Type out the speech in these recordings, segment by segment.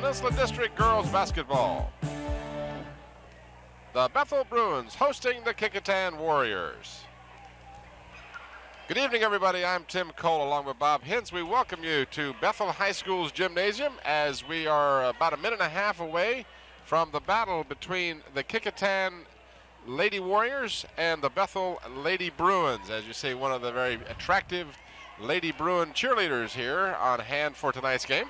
Peninsula District Girls Basketball. The Bethel Bruins hosting the Kecoughtan Warriors. Good evening, everybody. I'm Tim Cole along with Bob Hintz. We welcome you to Bethel High School's gymnasium as we are about a minute and a half away from the battle between the Kecoughtan Lady Warriors and the Bethel Lady Bruins. As you see, one of the very attractive Lady Bruin cheerleaders here on hand for tonight's game.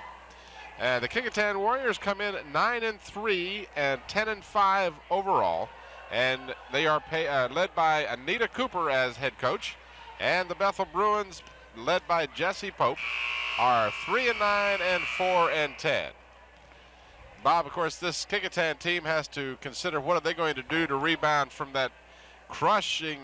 The Kecoughtan Warriors come in 9-3 and 10-5 overall, and they are led by Anita Cooper as head coach, and the Bethel Bruins, led by Jessie Pope, are 3-9 and 4-10. Bob, of course, this Kecoughtan team has to consider what are they going to do to rebound from that crushing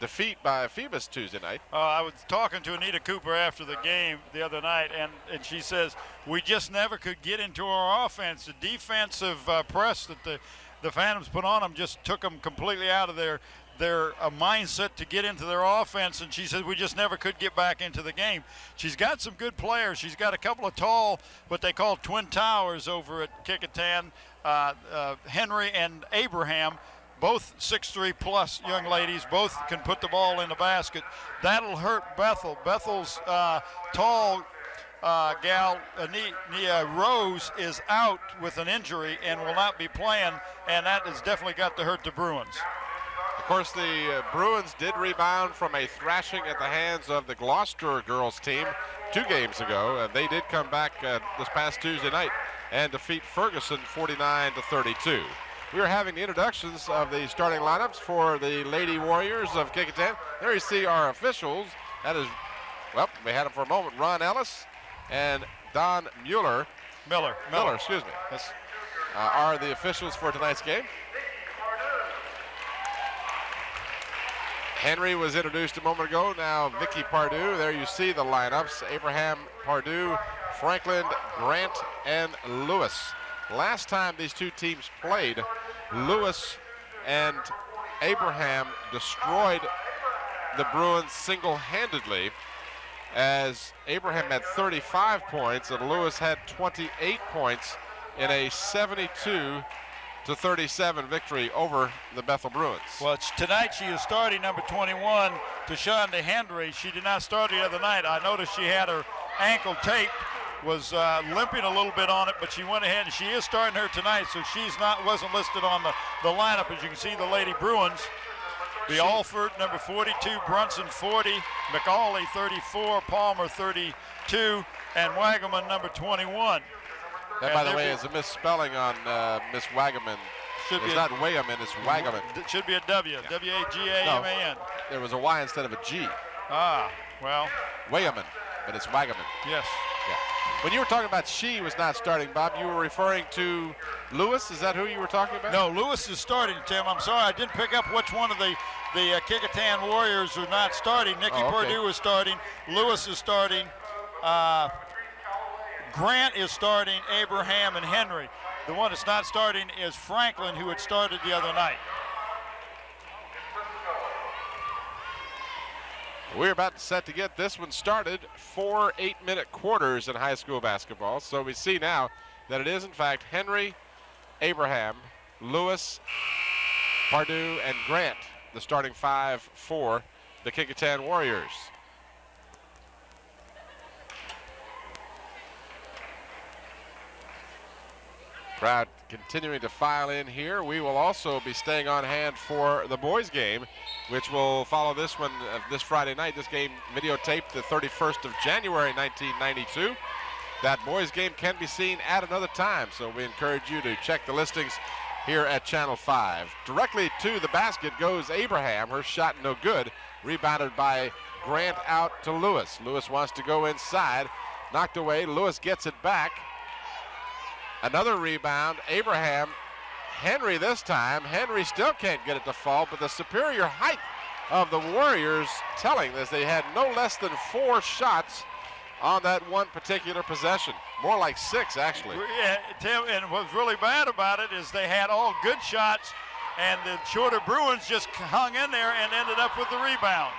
defeat by Phoebus Tuesday night. I was talking to Anita Cooper after the game the other night, and she says, we just never could get into our offense. The defensive press that the Phantoms put on them just took them completely out of their mindset to get into their offense, and she said we just never could get back into the game. She's got some good players. She's got a couple of tall, what they call twin towers over at Kecoughtan, Henry and Abraham, both 6'3 plus young ladies, both can put the ball in the basket. That'll hurt Bethel. Bethel's tall gal, Nia Rose, is out with an injury and will not be playing, and that has definitely got to hurt the Bruins. Of course, the Bruins did rebound from a thrashing at the hands of the Gloucester girls team 2 games ago. They did come back this past Tuesday night and defeat Ferguson 49-32. We are having the introductions of the starting lineups for the Lady Warriors of Kecoughtan. There you see our officials. That is, well, we had them for a moment. Ron Ellis and Don Miller, excuse me, are the officials for tonight's game. Henry was introduced a moment ago. Now Vicky Pardue. There you see the lineups. Abraham, Pardue, Franklin, Grant, and Lewis. Last time these two teams played, Lewis and Abraham destroyed the Bruins single-handedly, as Abraham had 35 points and Lewis had 28 points in a 72-37 victory over the Bethel Bruins. Well, tonight she is starting number 21, Tashonda Henry. She did not start the other night. I noticed she had her ankle taped, was limping a little bit on it, but she went ahead and she is starting her tonight, so wasn't listed on the lineup. As you can see, the Lady Bruins, the Alford, number 42, Brunson 40, McAuley 34, Palmer 32, and Wagaman number 21. That, by the way, is a misspelling on Miss Wagaman. It's not Wagaman, it's Wagaman. It should be a W, yeah. W-A-G-A-M-A-N. No, there was a Y instead of a G. Ah, well. Wagaman, but it's Wagaman. Yes. Yeah. When you were talking about she was not starting, Bob, you were referring to Lewis? Is that who you were talking about? No, Lewis is starting, Tim. I'm sorry, I didn't pick up which one of the Kecoughtan Warriors are not starting. Nikki Purdue is starting. Lewis is starting. Grant is starting. Abraham and Henry. The one that's not starting is Franklin, who had started the other night. We're about set to get this one started. 4 8-minute quarters in high school basketball. So we see now that it is, in fact, Henry, Abraham, Lewis, Pardue, and Grant, the starting 5 for the Kecoughtan Warriors. Crowd continuing to file in here. We will also be staying on hand for the boys game, which will follow this one this Friday night. This game videotaped the 31st of January 1992. That boys game can be seen at another time, so we encourage you to check the listings here at Channel 5. Directly to the basket goes Abraham. Her shot no good. Rebounded by Grant out to Lewis. Lewis wants to go inside. Knocked away. Lewis gets it back. Another rebound. Abraham. Henry this time. Henry still can't get it to fall, but the superior height of the Warriors telling this. They had no less than 4 shots on that one particular possession. More like 6, actually. Yeah, Tim, and what's really bad about it is they had all good shots, and the shorter Bruins just hung in there and ended up with the rebound.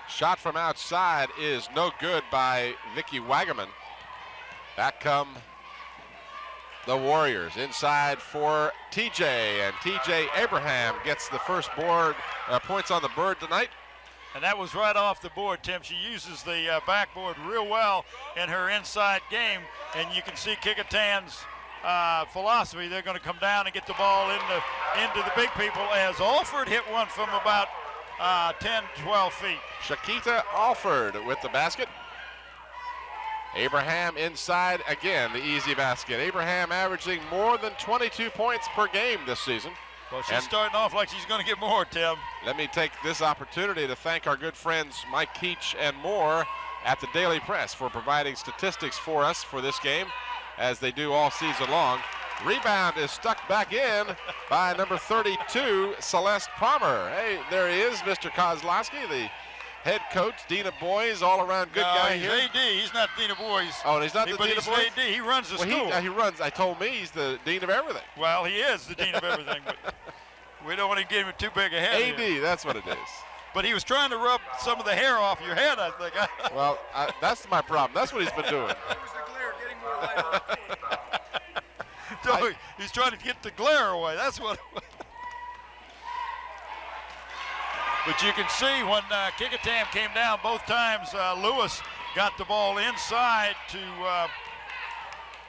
Shot from outside is no good by Vicky Wagaman. Back come the Warriors. Inside for TJ, and TJ Abraham gets the first points on the board tonight. And that was right off the board, Tim. She uses the backboard real well in her inside game, and you can see Kecoughtan's philosophy. They're going to come down and get the ball into the big people, as Alford hit one from about 10, 12 feet. Shakita Alford with the basket. Abraham inside again, the easy basket. Abraham averaging more than 22 points per game this season. Well, she's starting off like she's going to get more, Tim. Let me take this opportunity to thank our good friends Mike Keach and more at the Daily Press for providing statistics for us for this game, as they do all season long. Rebound is stuck back in by number 32, Celeste Palmer. Hey, there he is, Mr. Kozlowski, the head coach, Dean of Boys, all-around good guy he's here. AD. He's not Dean of Boys. Oh, and he's not the Dean of Boys? AD. He runs the school. He runs. I told me he's the Dean of everything. Well, he is the Dean of everything, but we don't want to give him too big a head. AD, here. That's what it is. But he was trying to rub some of the hair off your head, I think. Well, that's my problem. That's what he's been doing. It was the glare getting more light on. So he's trying to get the glare away. That's what it was. But you can see when Kecoughtan came down both times, Lewis got the ball inside to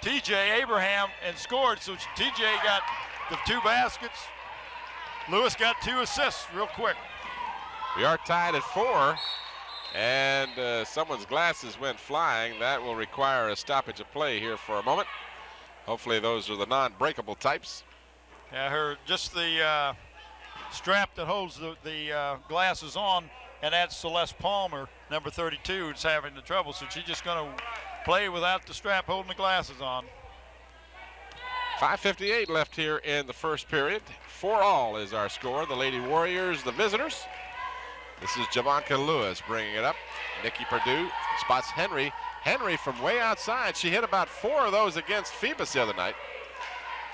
TJ Abraham and scored. So TJ got the 2 baskets. Lewis got 2 assists real quick. We are tied at 4, and someone's glasses went flying. That will require a stoppage of play here for a moment. Hopefully those are the non-breakable types. Yeah, just the strap that holds the glasses on, and that's Celeste Palmer, number 32, who's having the trouble. So she's just going to play without the strap holding the glasses on. 5:58 left here in the first period. 4-all is our score. The Lady Warriors, the visitors. This is Javanka Lewis bringing it up. Nikki Perdue spots Henry. Henry from way outside. She hit about 4 of those against Phoebus the other night.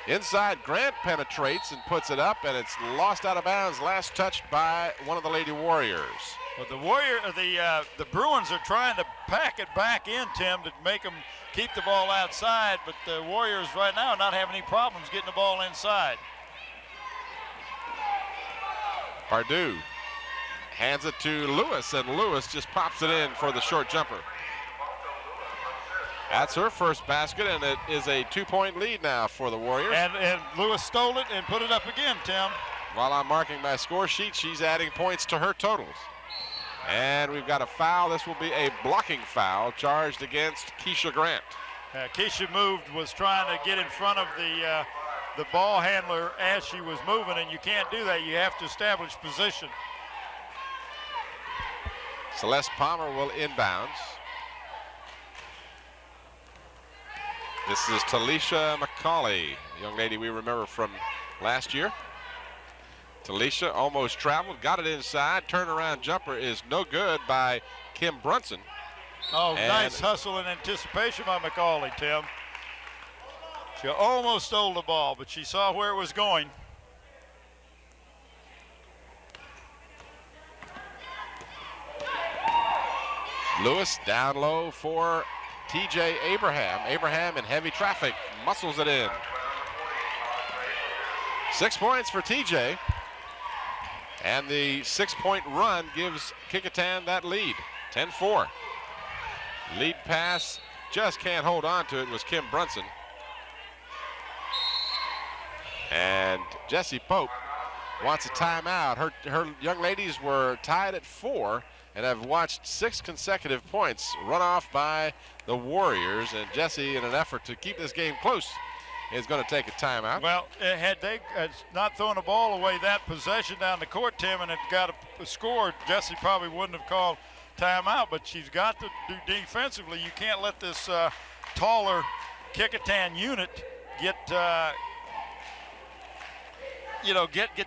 Inside, Grant penetrates and puts it up, and it's lost out of bounds. Last touched by one of the Lady Warriors. Well, the Bruins are trying to pack it back in, Tim, to make them keep the ball outside, but the Warriors right now are not having any problems getting the ball inside. Pardue hands it to Lewis, and Lewis just pops it in for the short jumper. That's her first basket, and it is a 2-point lead now for the Warriors. And Lewis stole it and put it up again, Tim. While I'm marking my score sheet, she's adding points to her totals. And we've got a foul. This will be a blocking foul charged against Keisha Grant. Keisha was trying to get in front of the ball handler as she was moving, and you can't do that. You have to establish position. Celeste Palmer will inbounds. This is Talisha McCauley, a young lady we remember from last year. Talisha almost traveled, got it inside. Turnaround jumper is no good by Kim Brunson. Oh, nice hustle and anticipation by McCauley, Tim. She almost stole the ball, but she saw where it was going. Lewis down low for TJ Abraham. Abraham in heavy traffic, muscles it in. 6 points for TJ. And the 6-point run gives Kecoughtan that lead, 10-4. Lead pass, just can't hold on to it, was Kim Brunson. And Jessie Pope wants a timeout. Her young ladies were tied at 4 and have watched 6 consecutive points run off by the Warriors. And Jessie, in an effort to keep this game close, is going to take a timeout. Well, had they not thrown the ball away that possession down the court, Tim, and it got a score, Jessie probably wouldn't have called timeout, but she's got to do defensively. You can't let this taller Kecoughtan unit get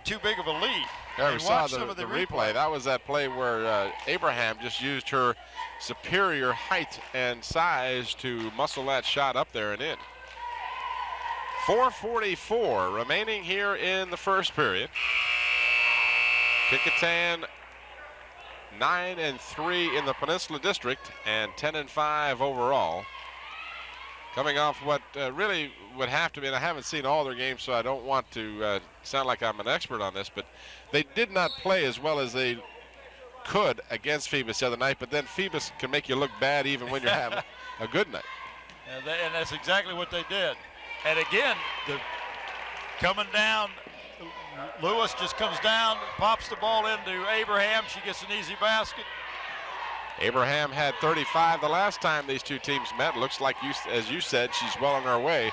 too big of a lead. Yeah, we saw the replay. That was that play where Abraham just used her superior height and size to muscle that shot up there and in. 4:44 remaining here in the first period. Kecoughtan 9-3 in the Peninsula District and 10-5 overall. Coming off what really would have to be, and I haven't seen all their games, so I don't want to sound like I'm an expert on this, but they did not play as well as they could against Phoebus the other night, but then Phoebus can make you look bad even when you're having a good night. And that's exactly what they did. And again, coming down, Lewis just comes down, pops the ball into Abraham. She gets an easy basket. Abraham had 35 the last time these two teams met. Looks like, as you said, she's well on her way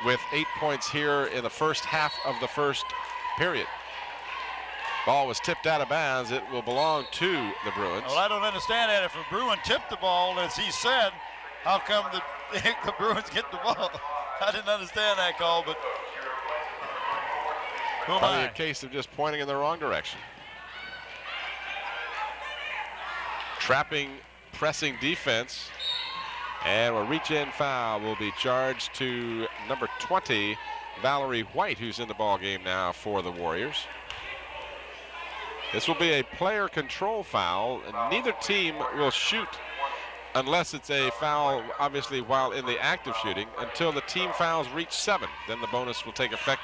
with 8 points here in the first half of the first period. Ball was tipped out of bounds. It will belong to the Bruins. Well, I don't understand that. If a Bruin tipped the ball, as he said, how come the Bruins get the ball? I didn't understand that call, but who am Probably I? a case of just pointing in the wrong direction. Trapping, pressing defense, and a reach-in foul will be charged to number 20, Valerie White, who's in the ball game now for the Warriors. This will be a player control foul, and neither team will shoot unless it's a foul, obviously, while in the act of shooting, until the team fouls reach 7. Then the bonus will take effect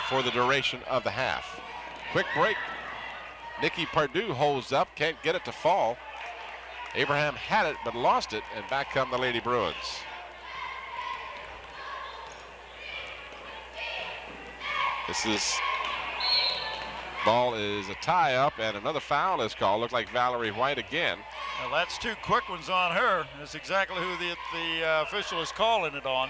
for the duration of the half. Quick break. Nikki Pardue holds up, can't get it to fall. Abraham had it, but lost it, and back come the Lady Bruins. Ball is a tie-up, and another foul is called. Looked like Valerie White again. Well, that's 2 quick ones on her. That's exactly who the official is calling it on.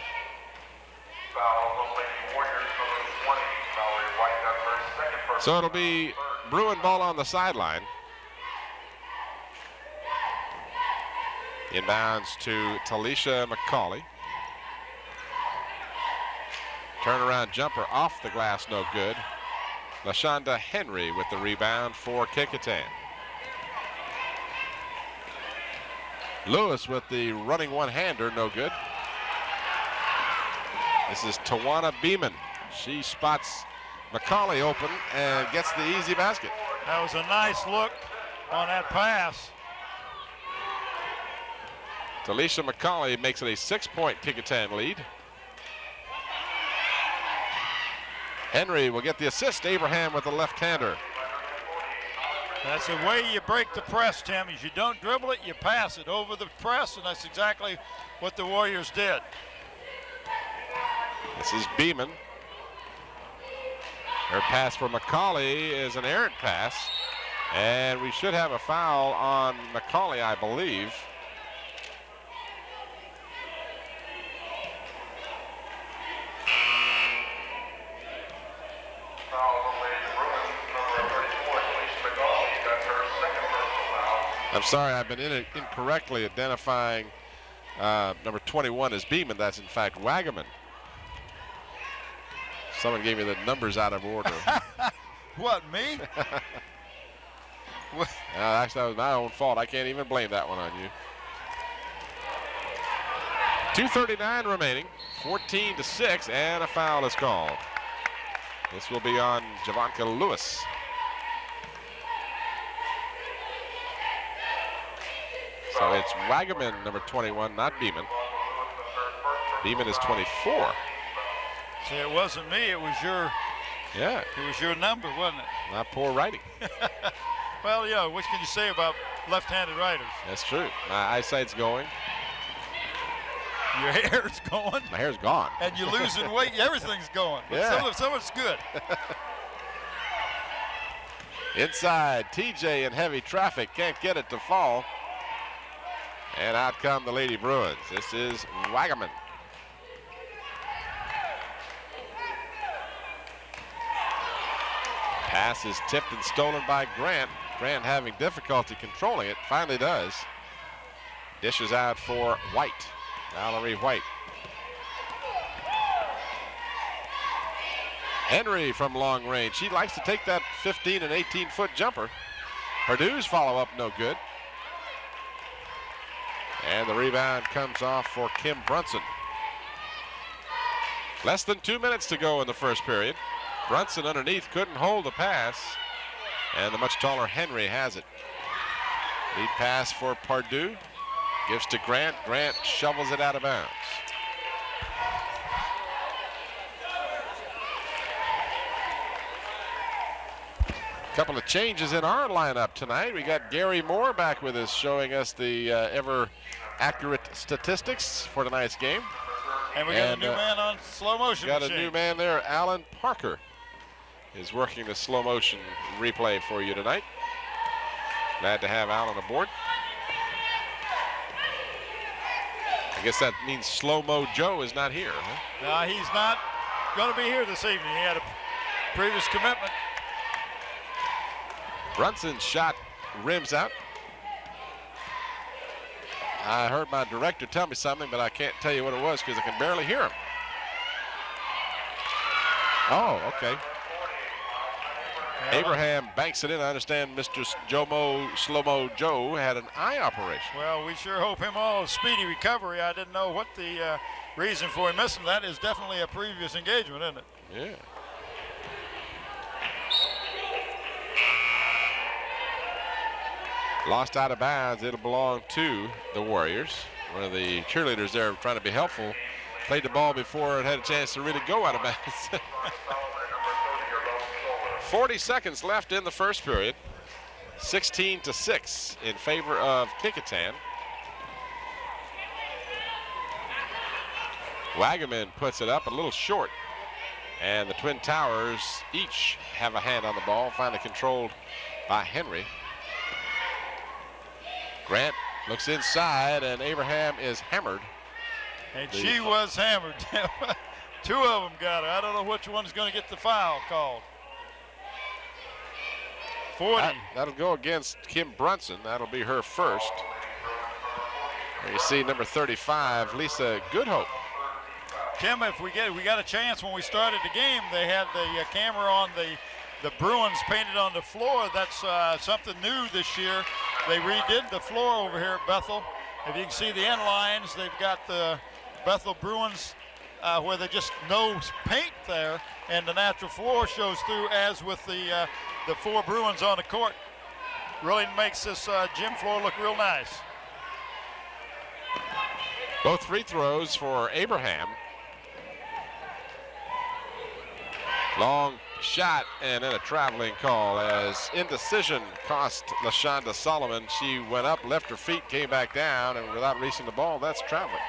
So it'll be Bruin ball on the sideline. Inbounds to Talisha McCauley. Turnaround jumper off the glass, no good. LaShonda Henry with the rebound for Kecoughtan. Lewis with the running one-hander, no good. This is Tawana Beeman. She spots McCauley open and gets the easy basket. That was a nice look on that pass. Talisha McCauley makes it a 6-point Kecoughtan lead. Henry will get the assist. Abraham with the left-hander. That's the way you break the press, Tim, is you don't dribble it, you pass it over the press, and that's exactly what the Warriors did. This is Beeman. Her pass for McCauley is an errant pass, and we should have a foul on McCauley, I believe. I'm sorry, I've been incorrectly identifying number 21 as Beeman. That's in fact Wagaman. Someone gave me the numbers out of order. What, me? Actually, that was my own fault. I can't even blame that one on you. 2:39 remaining, 14-6, and a foul is called. This will be on Javanka Lewis. So it's Wagaman, number 21, not Beeman. Beeman is 24. See, it wasn't me, it was your number, wasn't it? Not poor writing. Well, yeah, what can you say about left-handed writers? That's true. My eyesight's going. Your hair's going. My hair's gone. And you're losing weight, everything's going. But Yeah. some of it's good. Inside, TJ in heavy traffic, can't get it to fall. And out come the Lady Bruins. This is Wagaman. Pass is tipped and stolen by Grant. Grant having difficulty controlling it, finally does. Dishes out for White, Valerie White. Henry from long range. She likes to take that 15 and 18-foot jumper. Pardue's follow-up no good. And the rebound comes off for Kim Brunson. Less than 2 minutes to go in the first period. Brunson underneath couldn't hold the pass. And the much taller Henry has it. Lead pass for Pardue. Gives to Grant. Grant shovels it out of bounds. Couple of changes in our lineup tonight. We got Gary Moore back with us, showing us the ever accurate statistics for tonight's game. And we got a new man on slow motion Got machine. a new man there. Alan Parker is working the slow motion replay for you tonight. Glad to have Alan aboard. I guess that means Slow-Mo Joe is not here, huh? No, he's not going to be here this evening. He had a previous commitment. Brunson's shot rims out. I heard my director tell me something, but I can't tell you what it was because I can barely hear him. Oh, okay. Abraham banks it in. I understand Mr. Slow-Mo Joe had an eye operation. Well, we sure hope him all a speedy recovery. I didn't know what the reason for him missing. That is definitely a previous engagement, isn't it? Yeah. Lost out of bounds. It'll belong to the Warriors. One of the cheerleaders there trying to be helpful played the ball before it had a chance to really go out of bounds. 40 seconds left in the first period. 16-6 in favor of Kecoughtan. Wagaman puts it up a little short. And the Twin Towers each have a hand on the ball, finally controlled by Henry. Grant looks inside, and Abraham is hammered. And she was hammered. Two of them got her. I don't know which one's going to get the foul called. 40. That'll go against Kim Brunson. That'll be her first. There you see number 35, Lisa Goodhope. Tim, if we got a chance when we started the game, they had the camera on the Bruins painted on the floor. That's something new this year. They redid the floor over here at Bethel. If you can see the end lines, they've got the Bethel Bruins where they just no paint there, and the natural floor shows through, as with the four Bruins on the court. Really makes this gym floor look real nice. Both free throws for Abraham. Long shot and then a traveling call as indecision cost LaShonda Solomon. She went up, left her feet, came back down, and without reaching the ball, that's traveling.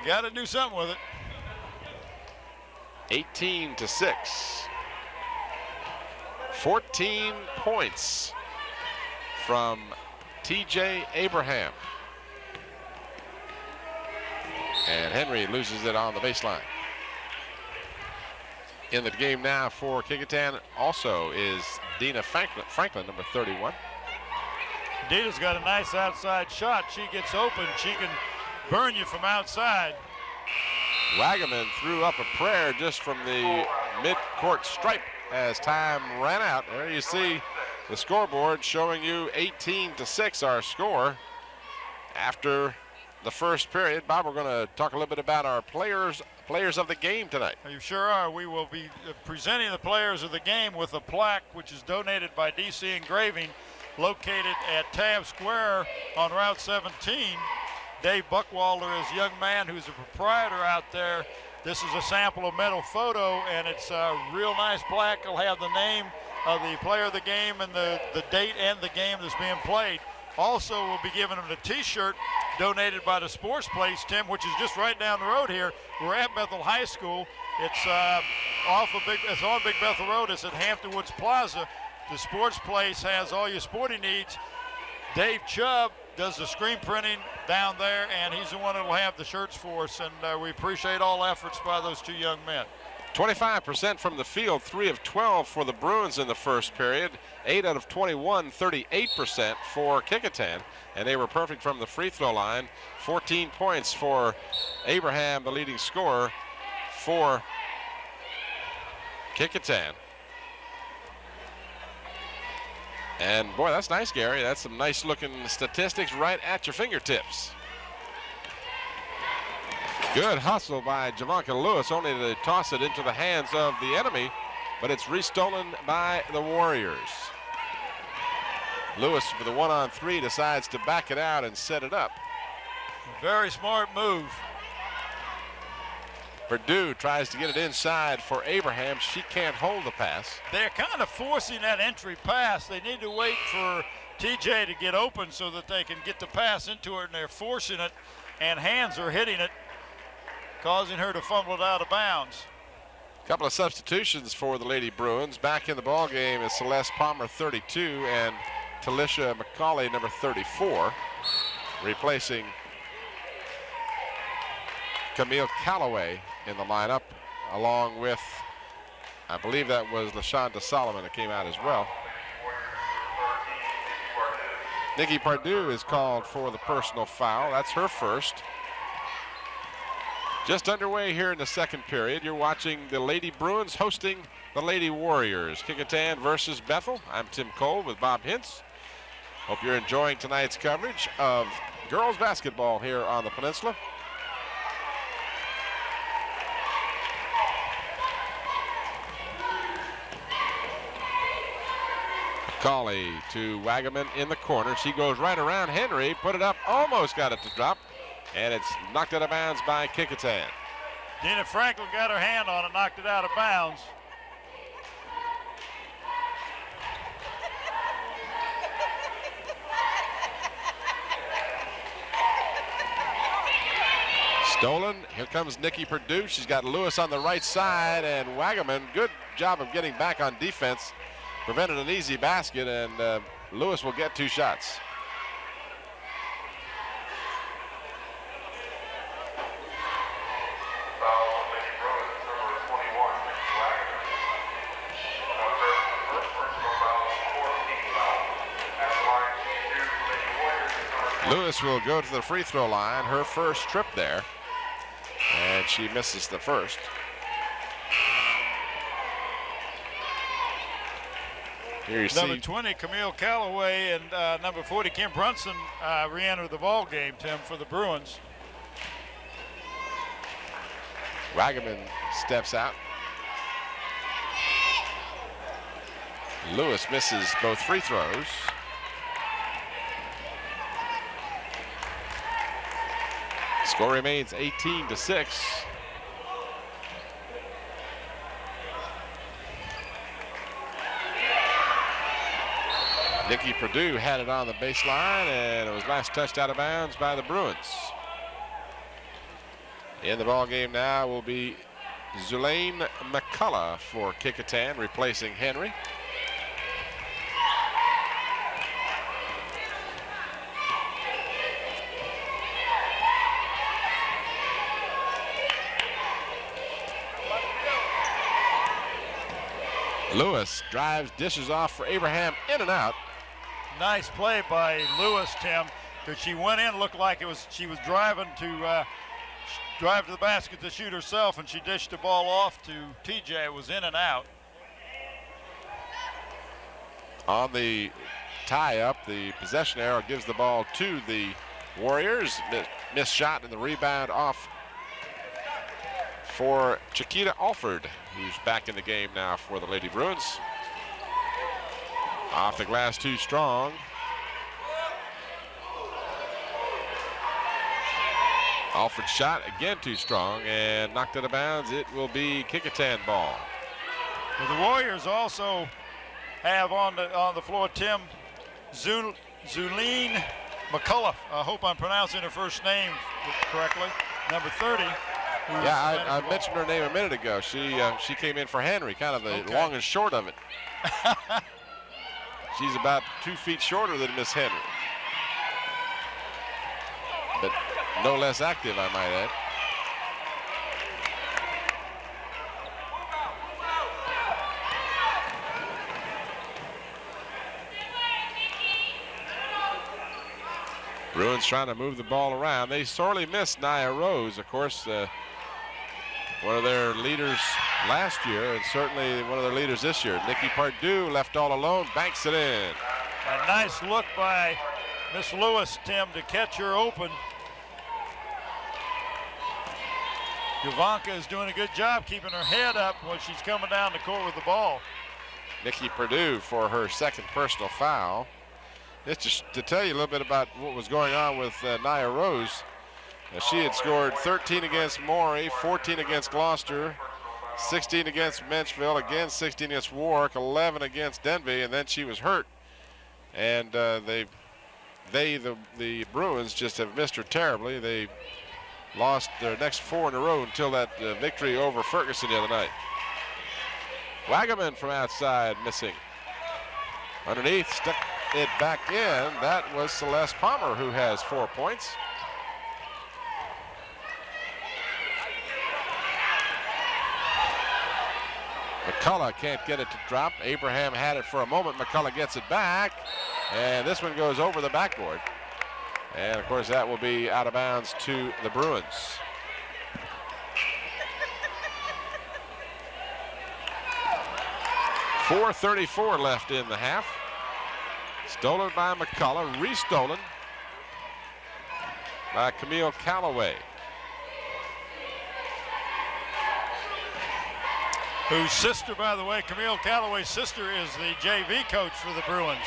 Got to do something with it. 18-6. 14 points from TJ Abraham. And Henry loses it on the baseline. In the game now for Kecoughtan also is Dina Franklin, number 31. Dina's got a nice outside shot. She gets open. She can burn you from outside. Wagaman threw up a prayer just from the mid-court stripe as time ran out. There you see the scoreboard showing you 18-6, our score after the first period. Bob, we're going to talk a little bit about our players of the game tonight. You sure are. We will be presenting the players of the game with a plaque which is donated by DC Engraving, located at Tabb Square on Route 17. Dave Buckwalder is a young man who's a proprietor out there. This is a sample of metal photo, and it's a real nice plaque. It'll have the name of the player of the game and the date and the game that's being played. Also, we'll be giving them a T-shirt donated by the Sports Place, Tim, which is just right down the road here. We're at Bethel High School. It's it's on Big Bethel Road. It's at Hampton Woods Plaza. The Sports Place has all your sporting needs. Dave Chubb does the screen printing down there, and he's the one that will have the shirts for us, and we appreciate all efforts by those two young men. 25% from the field, 3 of 12 for the Bruins in the first period, 8 out of 21, 38% for Kecoughtan, and they were perfect from the free throw line. 14 points for Abraham, the leading scorer for Kecoughtan. And boy, that's nice, Gary. That's some nice looking statistics right at your fingertips. Good hustle by Javanka Lewis, only to toss it into the hands of the enemy, but it's restolen by the Warriors. Lewis, with a 1-on-3, decides to back it out and set it up. Very smart move. Purdue tries to get it inside for Abraham. She can't hold the pass. They're kind of forcing that entry pass. They need to wait for TJ to get open so that they can get the pass into her, and they're forcing it, and hands are hitting it, causing her to fumble it out of bounds. A couple of substitutions for the Lady Bruins. Back in the ball game is Celeste Palmer, 32, and Talisha McCauley, number 34, replacing Camille Calloway in the lineup, along with, I believe that was LaShonda Solomon that came out as well. Nikki Pardue is called for the personal foul. That's her first. Just underway here in the second period. You're watching the Lady Bruins hosting the Lady Warriors. Kecoughtan versus Bethel. I'm Tim Cole with Bob Hintz. Hope you're enjoying tonight's coverage of girls basketball here on the peninsula. McCauley to Wagaman in the corner. She goes right around Henry, put it up, almost got it to drop, and it's knocked out of bounds by Kecoughtan. Dina Franklin got her hand on it, knocked it out of bounds. Stolen. Here comes Nikki Purdue. She's got Lewis on the right side, and Wagaman, good job of getting back on defense, prevented an easy basket, and Lewis will get 2 shots. Lewis will go to the free throw line, her first trip there, and she misses the first. Here you Number see 20, Camille Calloway, and number 40, Kim Brunson, re-enter the ball game, Tim, for the Bruins. Wagaman steps out. Lewis misses both free throws. Score remains 18-6. Nikki Purdue had it on the baseline, and it was last touched out of bounds by the Bruins. In the ball game now will be Zulaine McCullough for Kecoughtan, replacing Henry. Lewis drives, dishes off for Abraham, in and out. Nice play by Lewis, Tim, because she went in, looked like she was driving to drive to the basket to shoot herself, and she dished the ball off to TJ. It was in and out. On the tie-up, the possession arrow gives the ball to the Warriors. Missed shot, and the rebound off for Chiquita Alford, who's back in the game now for the Lady Bruins. Off the glass, too strong. Alford shot again too strong and knocked out of bounds. It will be Kecoughtan ball. Well, the Warriors also have on the floor Tim Zulaine McCullough. I hope I'm pronouncing her first name correctly. Number 30. Yeah, I mentioned her name a minute ago. She came in for Henry, kind of the long and short of it. She's about 2 feet shorter than Miss Henry, but no less active, I might add. Bruins trying to move the ball around. They sorely missed Nia Rose, of course, one of their leaders last year, and certainly one of their leaders this year. Nikki Pardue left all alone, banks it in. A nice look by Miss Lewis, Tim, to catch her open. Jovanka is doing a good job keeping her head up when she's coming down the court with the ball. Nikki Pardue for her second personal foul. It's just to tell you a little bit about what was going on with Nia Rose. Now, she had scored 13 against Maury, 14 against Gloucester, 16 against Menchville, again 16 against Warwick, 11 against Denby, and then she was hurt. And the Bruins just have missed her terribly. They lost their next 4 in a row until that victory over Ferguson the other night. Wagaman from outside missing. Underneath, stuck it back in. That was Celeste Palmer, who has 4 points. McCullough can't get it to drop. Abraham had it for a moment. McCullough gets it back, and this one goes over the backboard. And of course that will be out of bounds to the Bruins. .434 left in the half. Stolen by McCullough, restolen by Camille Calloway, whose sister, by the way, Camille Calloway's sister, is the JV coach for the Bruins.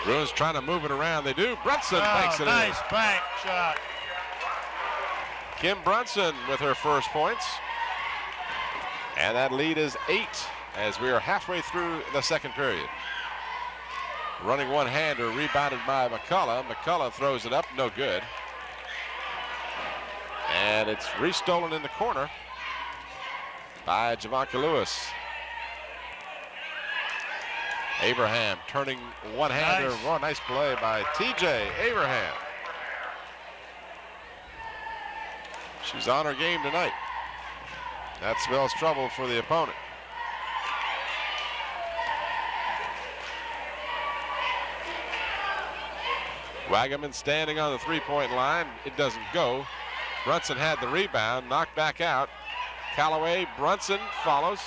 Bruins trying to move it around. They do. Brunson makes it in. Nice bank shot. Kim Brunson with her first points. And that lead is 8 as we are halfway through the second period. Running one-hander, rebounded by McCullough. McCullough throws it up, no good. And it's restolen in the corner by Javanka Lewis. Abraham turning one-hander. Nice. Oh, nice play by TJ Abraham. She's on her game tonight. That spells trouble for the opponent. Wagaman standing on the three-point line. It doesn't go. Brunson had the rebound, knocked back out. Calloway, Brunson follows.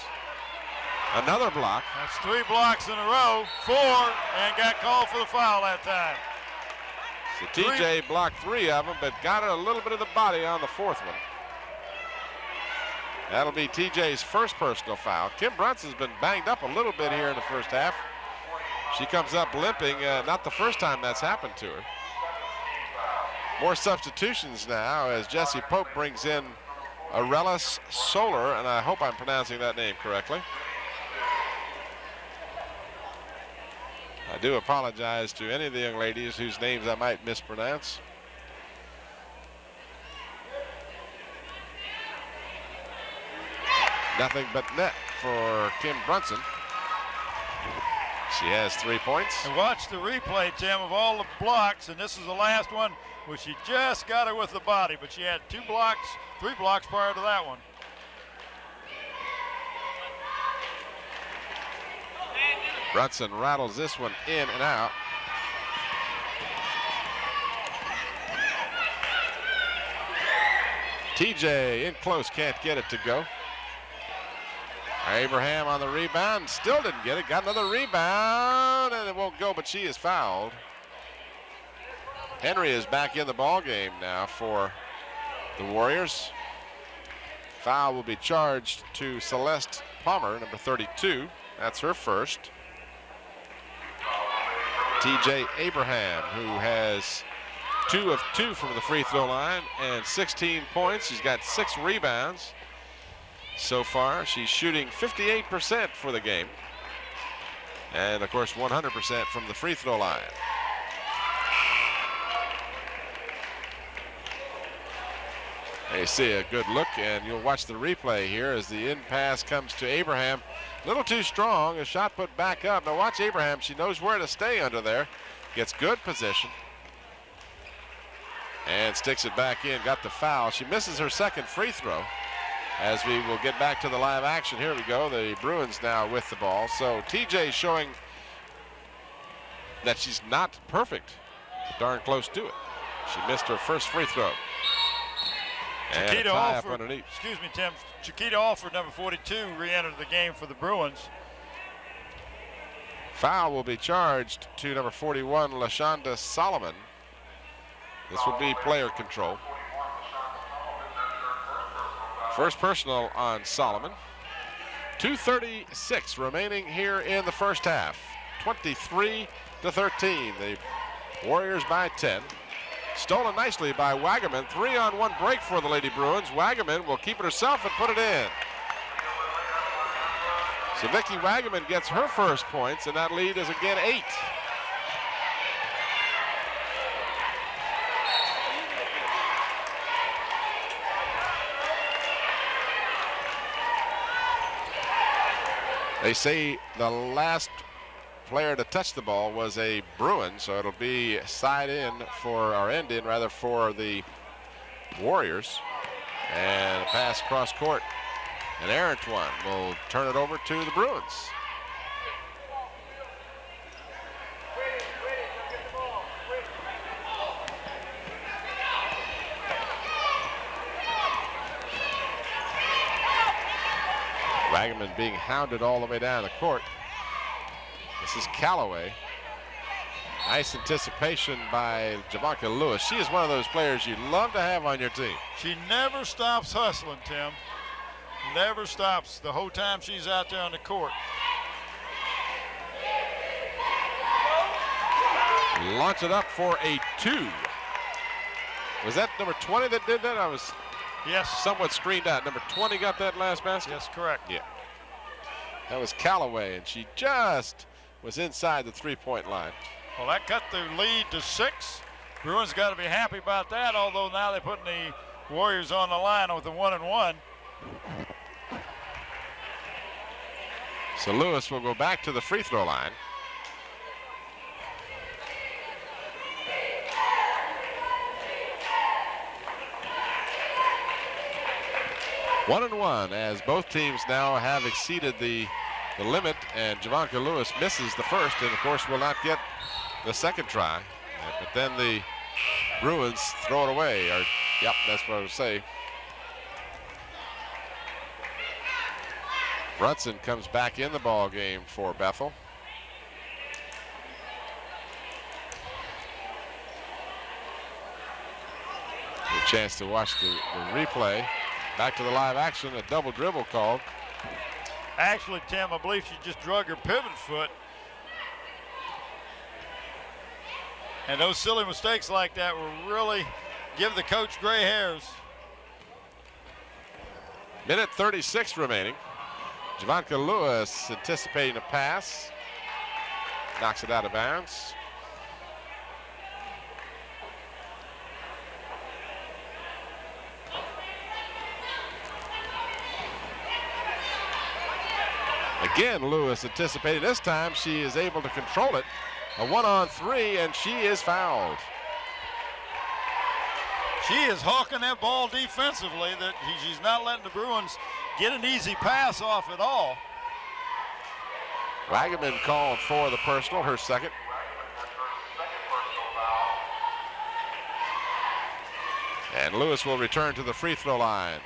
Another block. That's 3 blocks in a row, 4, and got called for the foul that time. So TJ blocked 3 of them, but got a little bit of the body on the 4th one. That'll be TJ's first personal foul. Kim Brunson's been banged up a little bit here in the first half. She comes up limping, not the first time that's happened to her. More substitutions now as Jesse Pope brings in Aurelis Solar, and I hope I'm pronouncing that name correctly. I do apologize to any of the young ladies whose names I might mispronounce. Nothing but net for Kim Brunson. She has 3 points. And watch the replay, Tim, of all the blocks, and this is the last one where she just got her with the body, but she had 3 blocks prior to that one. Brunson rattles this one in and out. TJ in close, can't get it to go. Abraham on the rebound, still didn't get it. Got another rebound, and it won't go, but she is fouled. Henry is back in the ball game now for the Warriors. Foul will be charged to Celeste Palmer, number 32. That's her first. TJ Abraham, who has 2 of 2 from the free throw line and 16 points. She's got 6 rebounds so far. She's shooting 58% for the game. And of course 100% from the free throw line. You see a good look, and you'll watch the replay here as the in pass comes to Abraham. A little too strong, a shot put back up. Now watch Abraham, she knows where to stay under there. Gets good position. And sticks it back in, got the foul. She misses her second free throw. As we will get back to the live action, here we go. The Bruins now with the ball. So TJ showing that she's not perfect, but darn close to it. She missed her first free throw. And a tie up underneath. Excuse me, Tim. Chiquita Alford, number 42, re-entered the game for the Bruins. Foul will be charged to number 41, LaShonda Solomon. This will be player control. First personal on Solomon. 2:36 remaining here in the first half. 23-13. The Warriors by 10. Stolen nicely by Wagaman. 3-on-1 break for the Lady Bruins. Wagaman will keep it herself and put it in. So Vicky Wagaman gets her first points, and that lead is again 8. They say the last player to touch the ball was a Bruin, so it'll be side in for, or end in rather, for the Warriors. And a pass cross court. An errant one will turn it over to the Bruins. Wagaman being hounded all the way down the court. This is Callaway. Nice anticipation by Javanka Lewis. She is one of those players you'd love to have on your team. She never stops hustling, Tim. Never stops the whole time she's out there on the court. Launch it up for a 2. Was that number 20 that did that? I was somewhat screened out. Number 20 got that last basket? Yes, correct. Yeah. That was Callaway, and she just was inside the three-point line. Well, that cut the lead to 6. Bruins got to be happy about that, although now they're putting the Warriors on the line with a 1-and-1. So Lewis will go back to the free throw line. One and one, as both teams now have exceeded the limit, and Javanka Lewis misses the first, and of course will not get the second try. But then the Bruins throw it away. Yep, that's what I would say. Brunson comes back in the ball game for Bethel. A chance to watch the replay. Back to the live action, a double dribble called. Actually, Tim, I believe she just drug her pivot foot. And those silly mistakes like that will really give the coach gray hairs. Minute 36 remaining. Javanka Lewis anticipating a pass. Knocks it out of bounds. Again, Lewis anticipating. This time she is able to control it. A 1-on-3, and she is fouled. She is hawking that ball defensively. That she's not letting the Bruins get an easy pass off at all. Wagaman called for the personal, her second. And Lewis will return to the free throw line.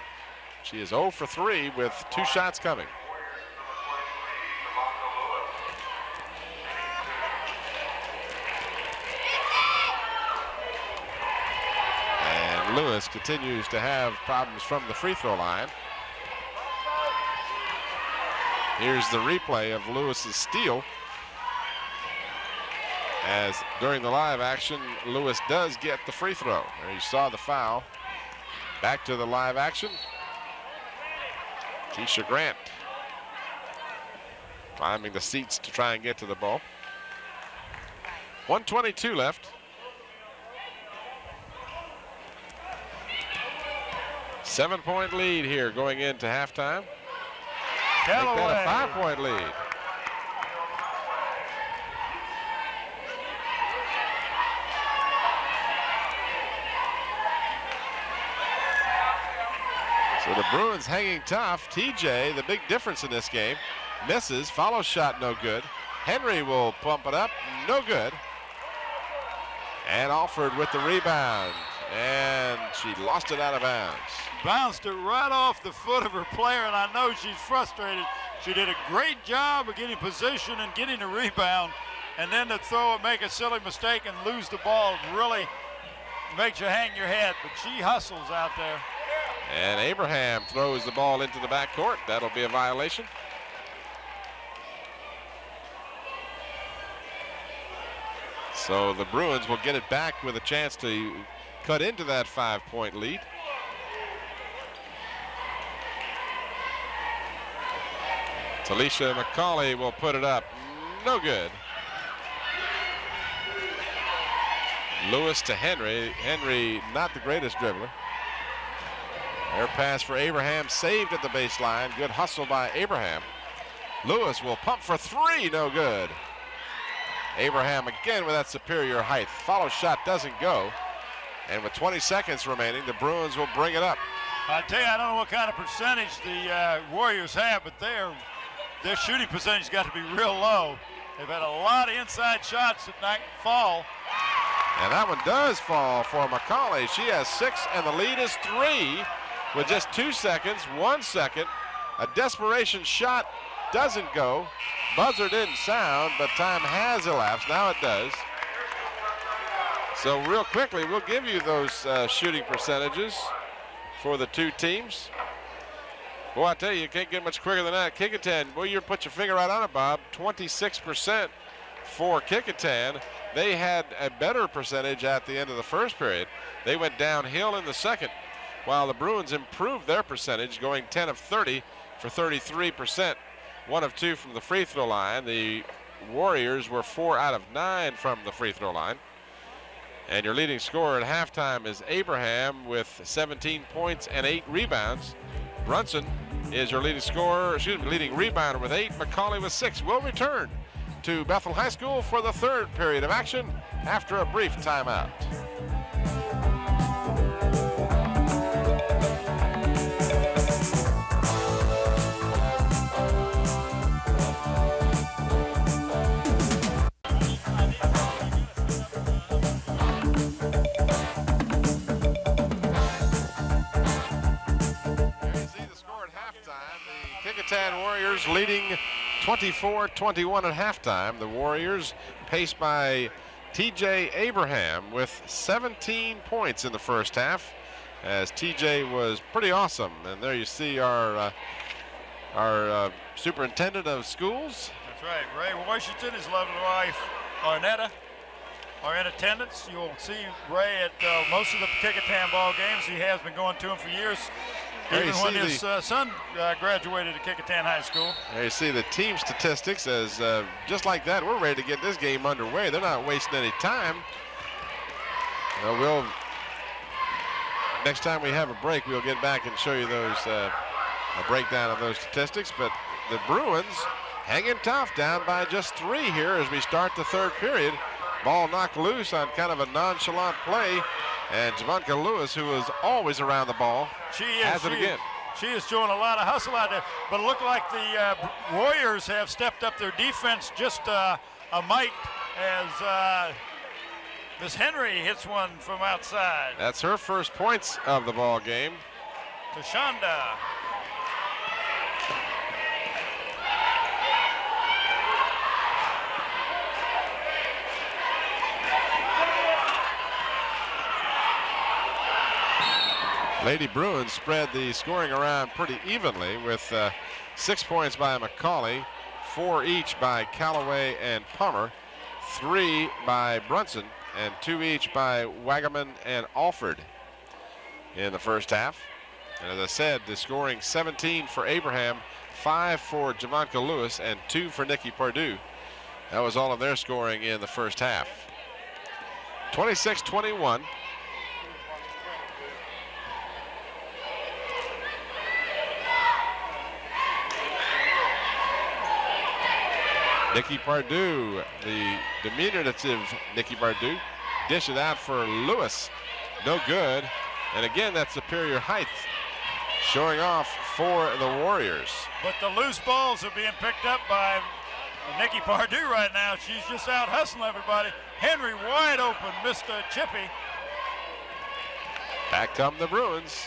She is 0 for 3 with 2 shots coming. Lewis continues to have problems from the free throw line. Here's the replay of Lewis's steal. As during the live action, Lewis does get the free throw. There you saw the foul. Back to the live action. Keisha Grant climbing the seats to try and get to the ball. 1:22 left. 7-point lead here going into halftime. Callaway. Make that a 5-point lead. So the Bruins hanging tough. TJ, the big difference in this game, misses. Follow shot, no good. Henry will pump it up, no good. And Alford with the rebound. And she lost it out of bounds. Bounced it right off the foot of her player, and I know she's frustrated. She did a great job of getting position and getting a rebound, and then to throw it, make a silly mistake and lose the ball really makes you hang your head, but she hustles out there. And Abraham throws the ball into the backcourt. That'll be a violation. So the Bruins will get it back with a chance to cut into that 5-point lead. Talisha McCauley will put it up. No good. Lewis to Henry. Henry, not the greatest dribbler. Air pass for Abraham, saved at the baseline. Good hustle by Abraham. Lewis will pump for three, no good. Abraham again with that superior height. Follow shot doesn't go. And with 20 seconds remaining, the Bruins will bring it up. I tell you, I don't know what kind of percentage the Warriors have, but their shooting percentage got to be real low. They've had a lot of inside shots that night fall. And that one does fall for McCauley. She has 6, and the lead is 3 with just 2 seconds, 1 second. A desperation shot doesn't go. Buzzer didn't sound, but time has elapsed. Now it does. So real quickly, we'll give you those shooting percentages for the two teams. Boy, I tell you, you can't get much quicker than that. Kecoughtan, boy, you put your finger right on it, Bob. 26% for Kecoughtan. They had a better percentage at the end of the first period. They went downhill in the second, while the Bruins improved their percentage, going 10 of 30 for 33%. 1 of 2 from the free throw line. The Warriors were 4 out of 9 from the free throw line. And your leading scorer at halftime is Abraham with 17 points and 8 rebounds. Brunson is your leading scorer, leading rebounder with 8. McCauley with 6. We'll return to Bethel High School for the third period of action after a brief timeout. Kecoughtan Warriors leading 24-21 at halftime. The Warriors paced by TJ Abraham with 17 points in the first half, as TJ was pretty awesome. And there you see our superintendent of schools. That's right. Ray Washington, his lovely wife Arnetta are in attendance. You'll see Ray at most of the Kecoughtan ball games. He has been going to them for years. Even when his son graduated at Kecoughtan High School. There you see the team statistics as just like that, we're ready to get this game underway. They're not wasting any time. Next time we have a break, we'll get back and show you those a breakdown of those statistics. But the Bruins hanging tough, down by just 3 here as we start the third period. Ball knocked loose on kind of a nonchalant play. And Javanka Lewis, who is always around the ball, has it again. She is showing a lot of hustle out there. But it looked like the Warriors have stepped up their defense just a mite as Miss Henry hits one from outside. That's her first points of the ball game. To Shonda. Lady Bruins spread the scoring around pretty evenly with 6 points by McCauley, 4 each by Callaway and Palmer, 3 by Brunson, and 2 each by Wagaman and Alford in the first half. And as I said, the scoring 17 for Abraham, 5 for Javanka Lewis, and 2 for Nikki Pardue. That was all of their scoring in the first half. 26-21. Nikki Pardue, the diminutive Nikki Pardue, dish it out for Lewis. No good. And again, that superior height showing off for the Warriors. But the loose balls are being picked up by Nikki Pardue right now. She's just out hustling everybody. Henry wide open, missed a chippy. Back come the Bruins.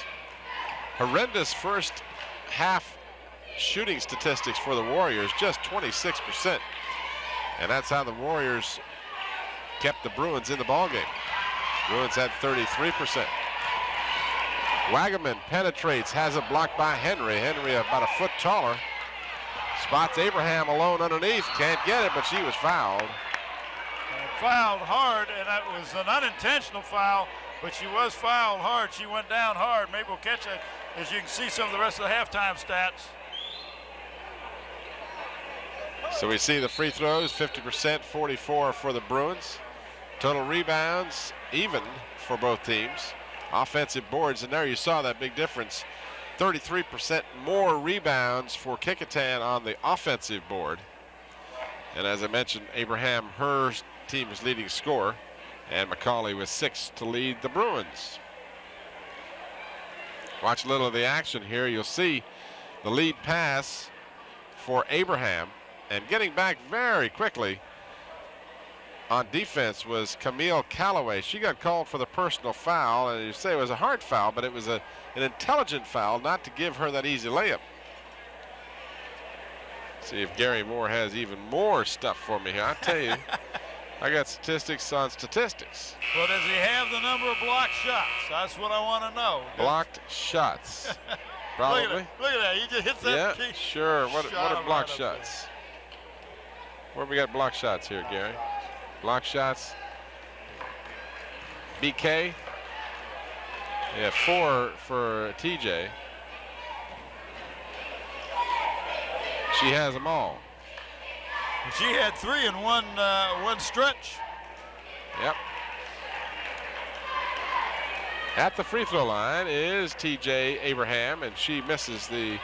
Horrendous first half shooting statistics for the Warriors, just 26%. And that's how the Warriors kept the Bruins in the ballgame. Bruins had 33%. Wagaman penetrates, has it blocked by Henry. Henry about a foot taller. Spots Abraham alone underneath, can't get it, but she was fouled. fouled hard, and that was an unintentional foul, but she was fouled hard. She went down hard. Maybe we'll catch it as you can see some of the rest of the halftime stats. So we see the free throws, 50%, 44 for the Bruins. Total rebounds, even for both teams. Offensive boards, and there you saw that big difference. 33% more rebounds for Kecoughtan on the offensive board. And as I mentioned, Abraham, her team's leading scorer, and McCauley with 6 to lead the Bruins. Watch a little of the action here. You'll see the lead pass for Abraham, and getting back very quickly on defense was Camille Calloway. She got called for the personal foul, and you say it was a hard foul, but it was an intelligent foul not to give her that easy layup. See if Gary Moore has even more stuff for me here. I tell you, I got statistics on statistics. Well, does he have the number of blocked shots? That's what I want to know. Blocked shots. Probably. Look at that. He just hits that key. Yeah, sure. What are blocked right shots? Where we got blocked shots here, Gary? Block shots. BK. Yeah, 4 for TJ. She has them all. She had 3 in one stretch. Yep. At the free throw line is TJ Abraham, and she misses the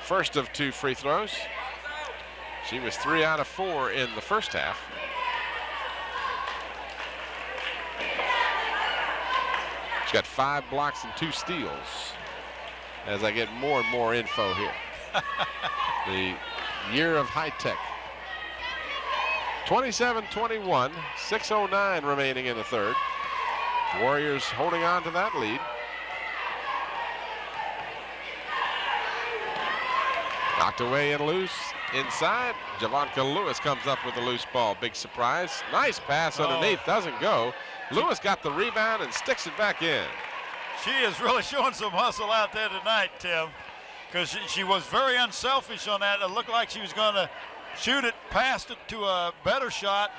first of 2 free throws. She was 3 out of 4 in the first half. She's got 5 blocks and 2 steals as I get more and more info here. The year of high tech. 27-21, 6:09 remaining in the third. Warriors holding on to that lead. Knocked away and loose inside. Javanka Lewis comes up with a loose ball. Big surprise. Nice pass underneath. Doesn't go. Lewis got the rebound and sticks it back in. She is really showing some hustle out there tonight, Tim, because she was very unselfish on that. It looked like she was going to shoot it, passed it to a better shot.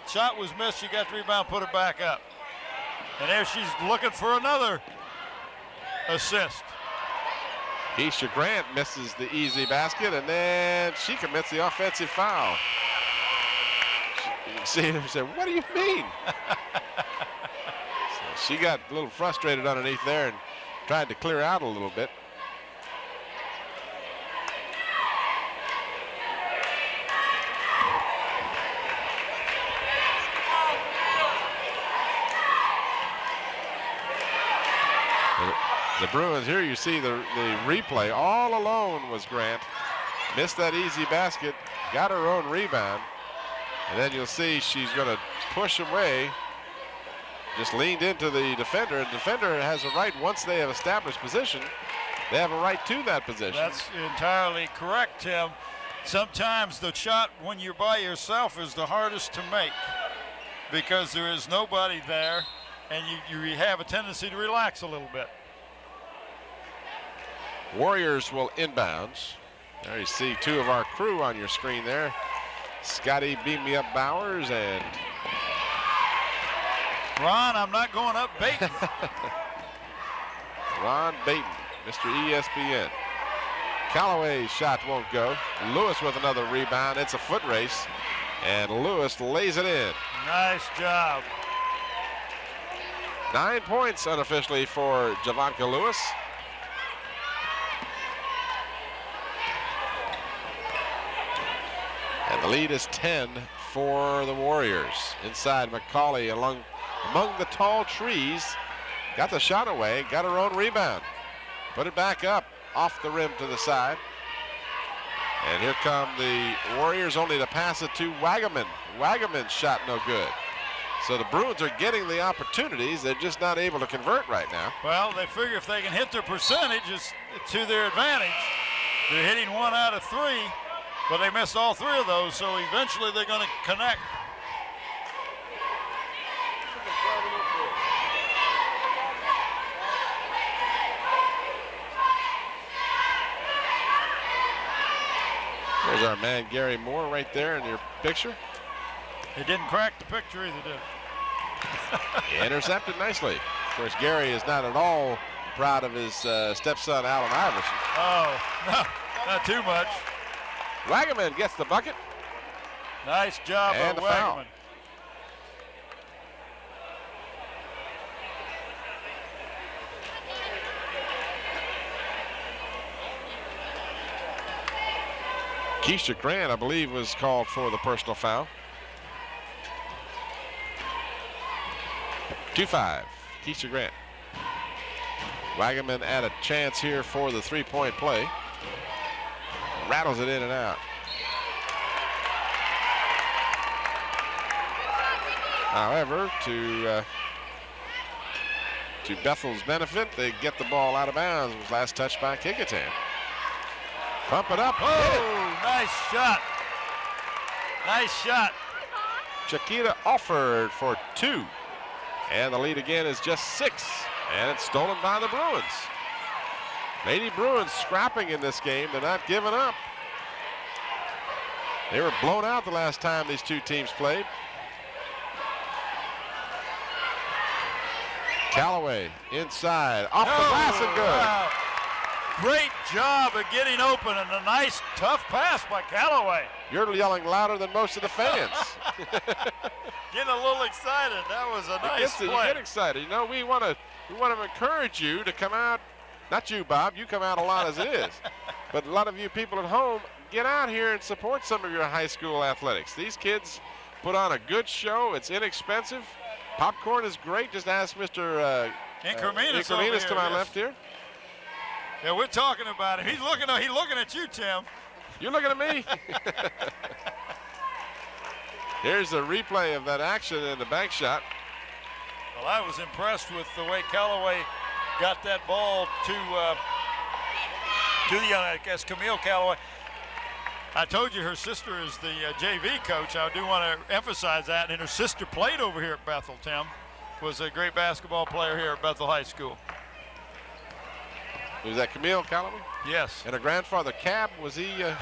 Shot was missed. She got the rebound, put it back up. And there she's looking for another assist. Keisha Grant misses the easy basket, and then she commits the offensive foul. You can see her say, "What do you mean?" So she got a little frustrated underneath there and tried to clear out a little bit. The Bruins, here you see the replay. All alone was Grant. Missed that easy basket, got her own rebound. And then you'll see she's going to push away. Just leaned into the defender. And the defender has a right, once they have established position, they have a right to that position. That's entirely correct, Tim. Sometimes the shot when you're by yourself is the hardest to make because there is nobody there and you have a tendency to relax a little bit. Warriors will inbounds. There you see 2 of our crew on your screen there. Scotty Beam Me Up Bowers and Ron, I'm not going up Baton. Ron Baton, Mr. ESPN. Callaway's shot won't go. Lewis with another rebound. It's a foot race, and Lewis lays it in. Nice job. 9 points unofficially for Javanka Lewis. And the lead is 10 for the Warriors. Inside, McCauley among the tall trees. Got the shot away, got her own rebound. Put it back up, off the rim to the side. And here come the Warriors, only to pass it to Wagaman. Wagaman's shot no good. So the Bruins are getting the opportunities. They're just not able to convert right now. Well, they figure if they can hit their percentages to their advantage. They're hitting 1 out of 3. But they missed all 3 of those, so eventually they're going to connect. There's our man Gary Moore right there in your picture. It didn't crack the picture either, did it? Intercepted nicely. Of course, Gary is not at all proud of his stepson, Allen Iverson. Oh, no, not too much. Wagaman gets the bucket. Nice job And by the foul. Wagaman. Keisha Grant, I believe, was called for the personal foul. 2-5, Keisha Grant. Wagaman at a chance here for the three-point play. Rattles it in and out. However, to Bethel's benefit, they get the ball out of bounds. It was last touched by Kecoughtan. Pump it up. Oh, nice shot. Nice shot. Chiquita offered for 2. And the lead again is just 6. And it's stolen by the Bruins. Lady Bruins scrapping in this game. They're not giving up. They were blown out the last time these two teams played. Callaway inside, off the glass and good. Wow. Great job of getting open and a nice tough pass by Callaway. You're yelling louder than most of the fans. Getting a little excited. That was a nice play. You get excited. You know, we want to encourage you to come out. Not you, Bob. You come out a lot as it is. But a lot of you people at home, get out here and support some of your high school athletics. These kids put on a good show. It's inexpensive. Popcorn is great. Just ask Mr. Incrementus to my left here. Yeah, we're talking about him. He's looking at you, Tim. You're looking at me. Here's a replay of that action in the bank shot. Well, I was impressed with the way Callaway got that ball to the young, I guess, Camille Callaway. I told you her sister is the JV coach. I do want to emphasize that. And her sister played over here at Bethel, Tim. Was a great basketball player here at Bethel High School. Was that Camille Callaway? Yes. And her grandfather, Cab, was he around?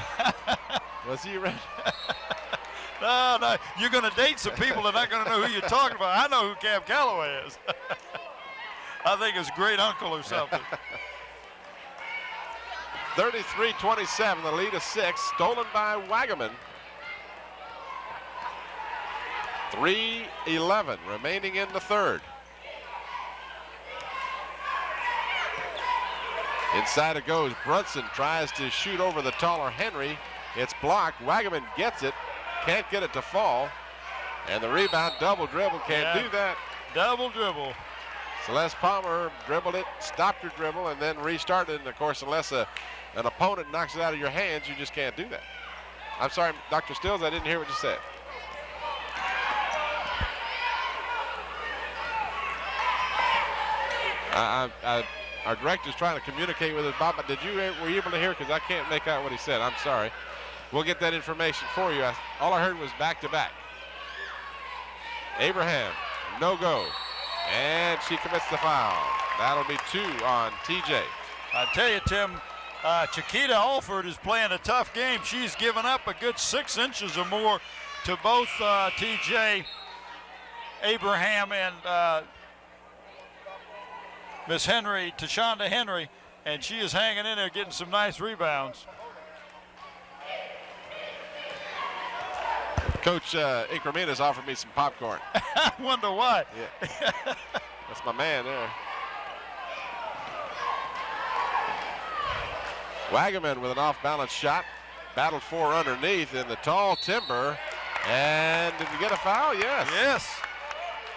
No, you're going to date some people that are not going to know who you're talking about. I know who Cab Callaway is. I think his great uncle or something. 33-27, the lead is 6, stolen by Wagaman. 3:11 remaining in the third. Inside it goes. Brunson tries to shoot over the taller Henry. It's blocked. Wagaman gets it. Can't get it to fall. And the rebound, double dribble. Can't do that. Double dribble. Celeste Palmer dribbled it, stopped her dribble, and then restarted. And, of course, unless an opponent knocks it out of your hands, you just can't do that. I'm sorry, Dr. Stills, I didn't hear what you said. Our director's trying to communicate with us, Bob, but were you able to hear? Because I can't make out what he said. I'm sorry. We'll get that information for you. All I heard was back-to-back. Abraham, no go. And she commits the foul. That'll be 2 on TJ. I tell you, Tim, Chiquita Alford is playing a tough game. She's given up a good 6 inches or more to both TJ, Abraham, and Miss Henry, Tashonda Henry, and she is hanging in there getting some nice rebounds. Coach Incrementus offered me some popcorn. I wonder why. Yeah. That's my man there. Wagaman with an off-balance shot. Battled for underneath in the tall timber. And did you get a foul? Yes. Yes.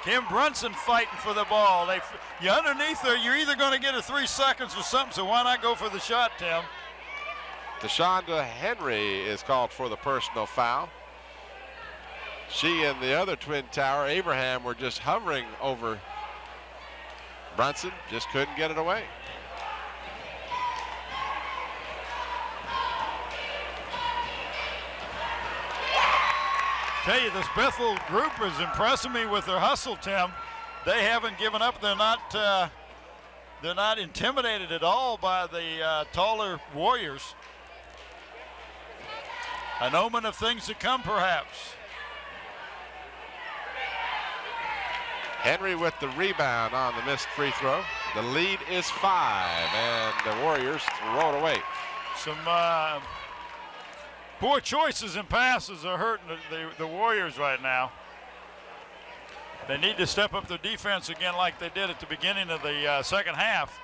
Kim Brunson fighting for the ball. You're underneath there. You're either going to get a 3 seconds or something, so why not go for the shot, Tim? Tashonda Henry is called for the personal foul. She and the other twin tower, Abraham, were just hovering over Brunson. Just couldn't get it away. Tell you, this Bethel group is impressing me with their hustle, Tim. They haven't given up. They're not intimidated at all by the taller Warriors. An omen of things to come, perhaps. Henry with the rebound on the missed free throw. The lead is 5, and the Warriors throw it away. Some poor choices and passes are hurting the Warriors right now. They need to step up their defense again like they did at the beginning of the second half.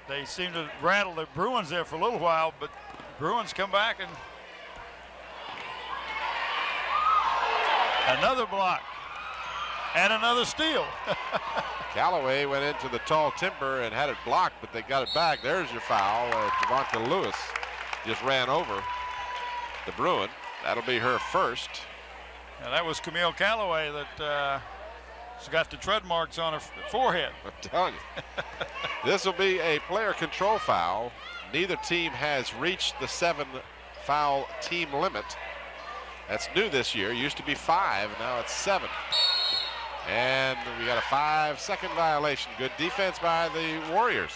They seem to rattle the Bruins there for a little while, but Bruins come back and another block and another steal. Callaway went into the tall timber and had it blocked, but they got it back. There's your foul. Javonka Lewis just ran over the Bruin. That'll be her first. And that was Camille Callaway that she's got the tread marks on her forehead. I'm telling you. This will be a player control foul. Neither team has reached the 7-foul team limit. That's new this year. Used to be 5, now it's 7. And we got a 5-second violation. Good defense by the Warriors.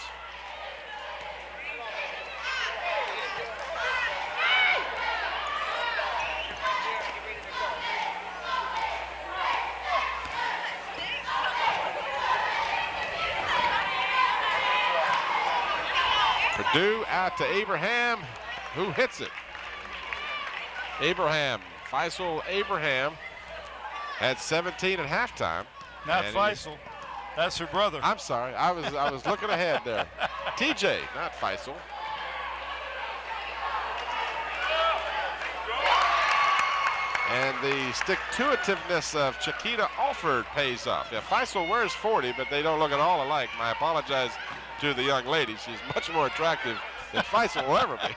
Purdue out to Abraham, who hits it. Faisal Abraham had 17 at halftime. Not Faisal, that's her brother. I'm sorry, I was looking ahead there. TJ, not Faisal. And the stick-to-itiveness of Chiquita Alford pays off. Yeah, Faisal wears 40, but they don't look at all alike. I apologize to the young lady. She's much more attractive than Faisal will ever be.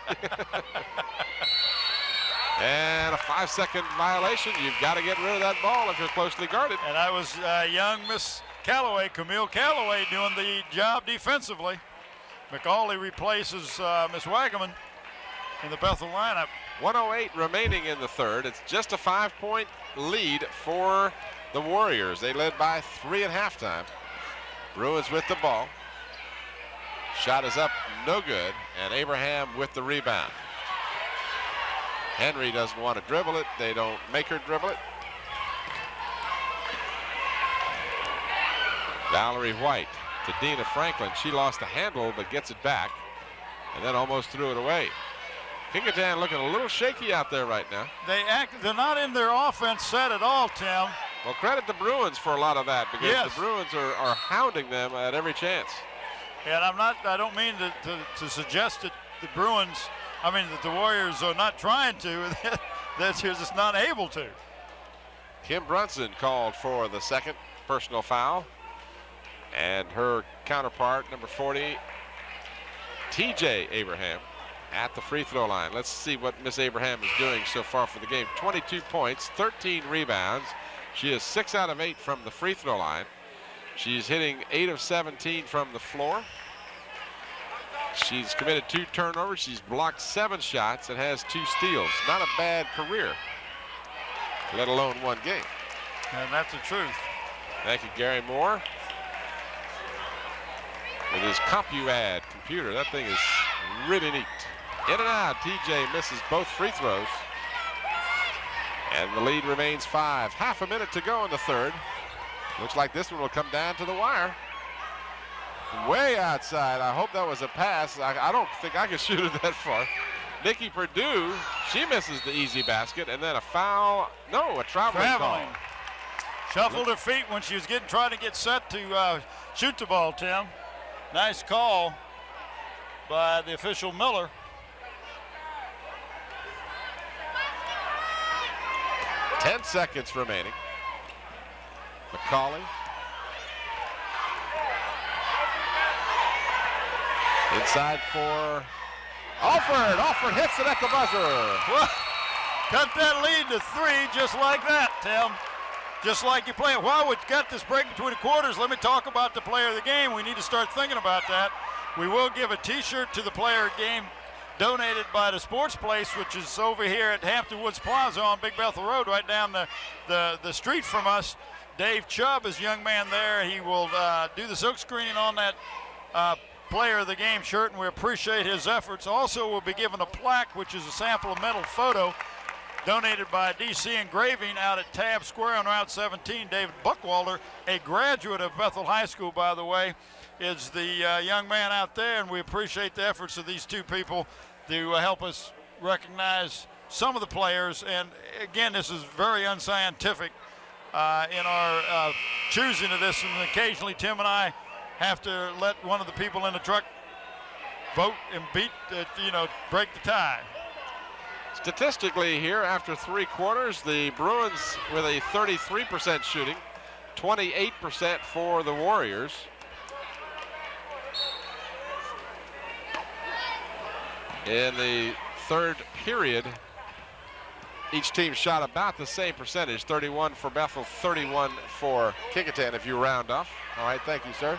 And a 5-second violation. You've got to get rid of that ball if you're closely guarded. And I was young Miss Callaway, Camille Callaway, doing the job defensively. McCauley replaces Miss Wagaman in the Bethel lineup. 1:08 remaining in the third. It's just a 5-point lead for the Warriors. They led by 3 at halftime. Bruins with the ball. Shot is up, no good, and Abraham with the rebound. Henry doesn't want to dribble it. They don't make her dribble it. Valerie White to Dina Franklin. She lost the handle but gets it back and then almost threw it away. Kecoughtan looking a little shaky out there right now. They're not in their offense set at all, Tim. Well, credit the Bruins for a lot of that because yes, the Bruins are hounding them at every chance. And I don't mean to suggest that the Bruins, that the Warriors are not trying to, that they're just not able to. Kim Brunson called for the second personal foul. And her counterpart, number 40, TJ Abraham, at the free throw line. Let's see what Miss Abraham is doing so far for the game. 22 points, 13 rebounds. She is 6 out of 8 from the free throw line. She's hitting 8 of 17 from the floor. She's committed 2 turnovers. She's blocked 7 shots and has 2 steals. Not a bad career, let alone 1 game. And that's the truth. Thank you, Gary Moore. With his CompuAdd computer, that thing is really neat. In and out, TJ misses both free throws. And the lead remains 5. Half a minute to go in the third. Looks like this one will come down to the wire. Way outside. I hope that was a pass. I don't think I could shoot it that far. Nikki Purdue, she misses the easy basket, and then a foul. No, a traveling call. Shuffled her feet when she was trying to get set to shoot the ball, Tim. Nice call by the official Miller. Ten seconds remaining. McCauley. Inside for Alford. Alford hits it at the buzzer. Well, cut that lead to 3 just like that, Tim. Just like you play it. While we've got this break between the quarters, let me talk about the player of the game. We need to start thinking about that. We will give a T-shirt to the player of the game donated by the Sports Place, which is over here at Hampton Woods Plaza on Big Bethel Road, right down the street from us. Dave Chubb is a young man there. He will do the silk screening on that player of the game shirt, and we appreciate his efforts. Also, we'll be given a plaque, which is a sample of mental photo donated by DC Engraving out at Tab Square on Route 17. David Buckwalter, a graduate of Bethel High School, by the way, is the young man out there, and we appreciate the efforts of these two people to help us recognize some of the players. And again, this is very unscientific in our choosing of this, and occasionally Tim and I have to let one of the people in the truck vote and break the tie. Statistically here, after 3 quarters, the Bruins with a 33% shooting, 28% for the Warriors. In the third period, each team shot about the same percentage, 31 for Bethel, 31 for Kecoughtan, if you round off. All right, thank you, sir.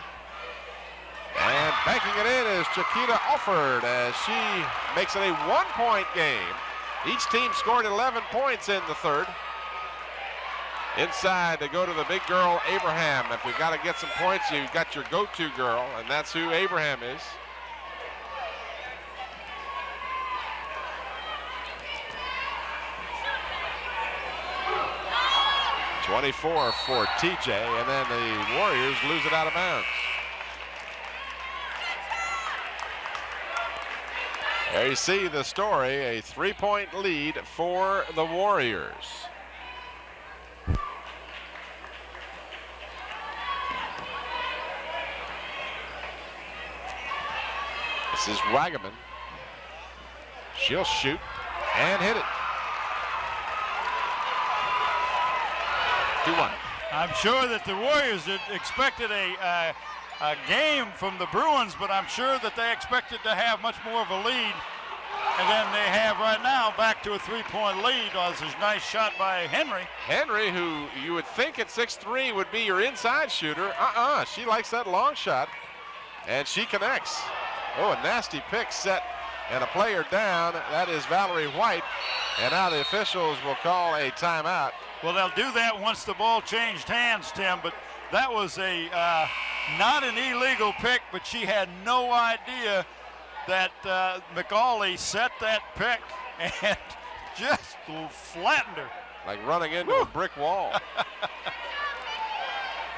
And banking it in is Chiquita Alford as she makes it a 1-point game. Each team scored 11 points in the third. Inside to go to the big girl, Abraham. If we've got to get some points, you've got your go-to girl, and that's who Abraham is. .24 for TJ, and then the Warriors lose it out of bounds. There you see the story, a 3-point lead for the Warriors. This is Wagaman. She'll shoot and hit it. 2-1. I'm sure that the Warriors had expected a game from the Bruins, but I'm sure that they expected to have much more of a lead. And then they have right now back to a 3-point lead. This is a nice shot by Henry. Henry, who you would think at 6'3" would be your inside shooter. She likes that long shot, and she connects. Oh, a nasty pick set and a player down. That is Valerie White, and now the officials will call a timeout. Well, they'll do that once the ball changed hands, Tim, but that was a not an illegal pick, but she had no idea that McCauley set that pick and just flattened her. Like running into a brick wall.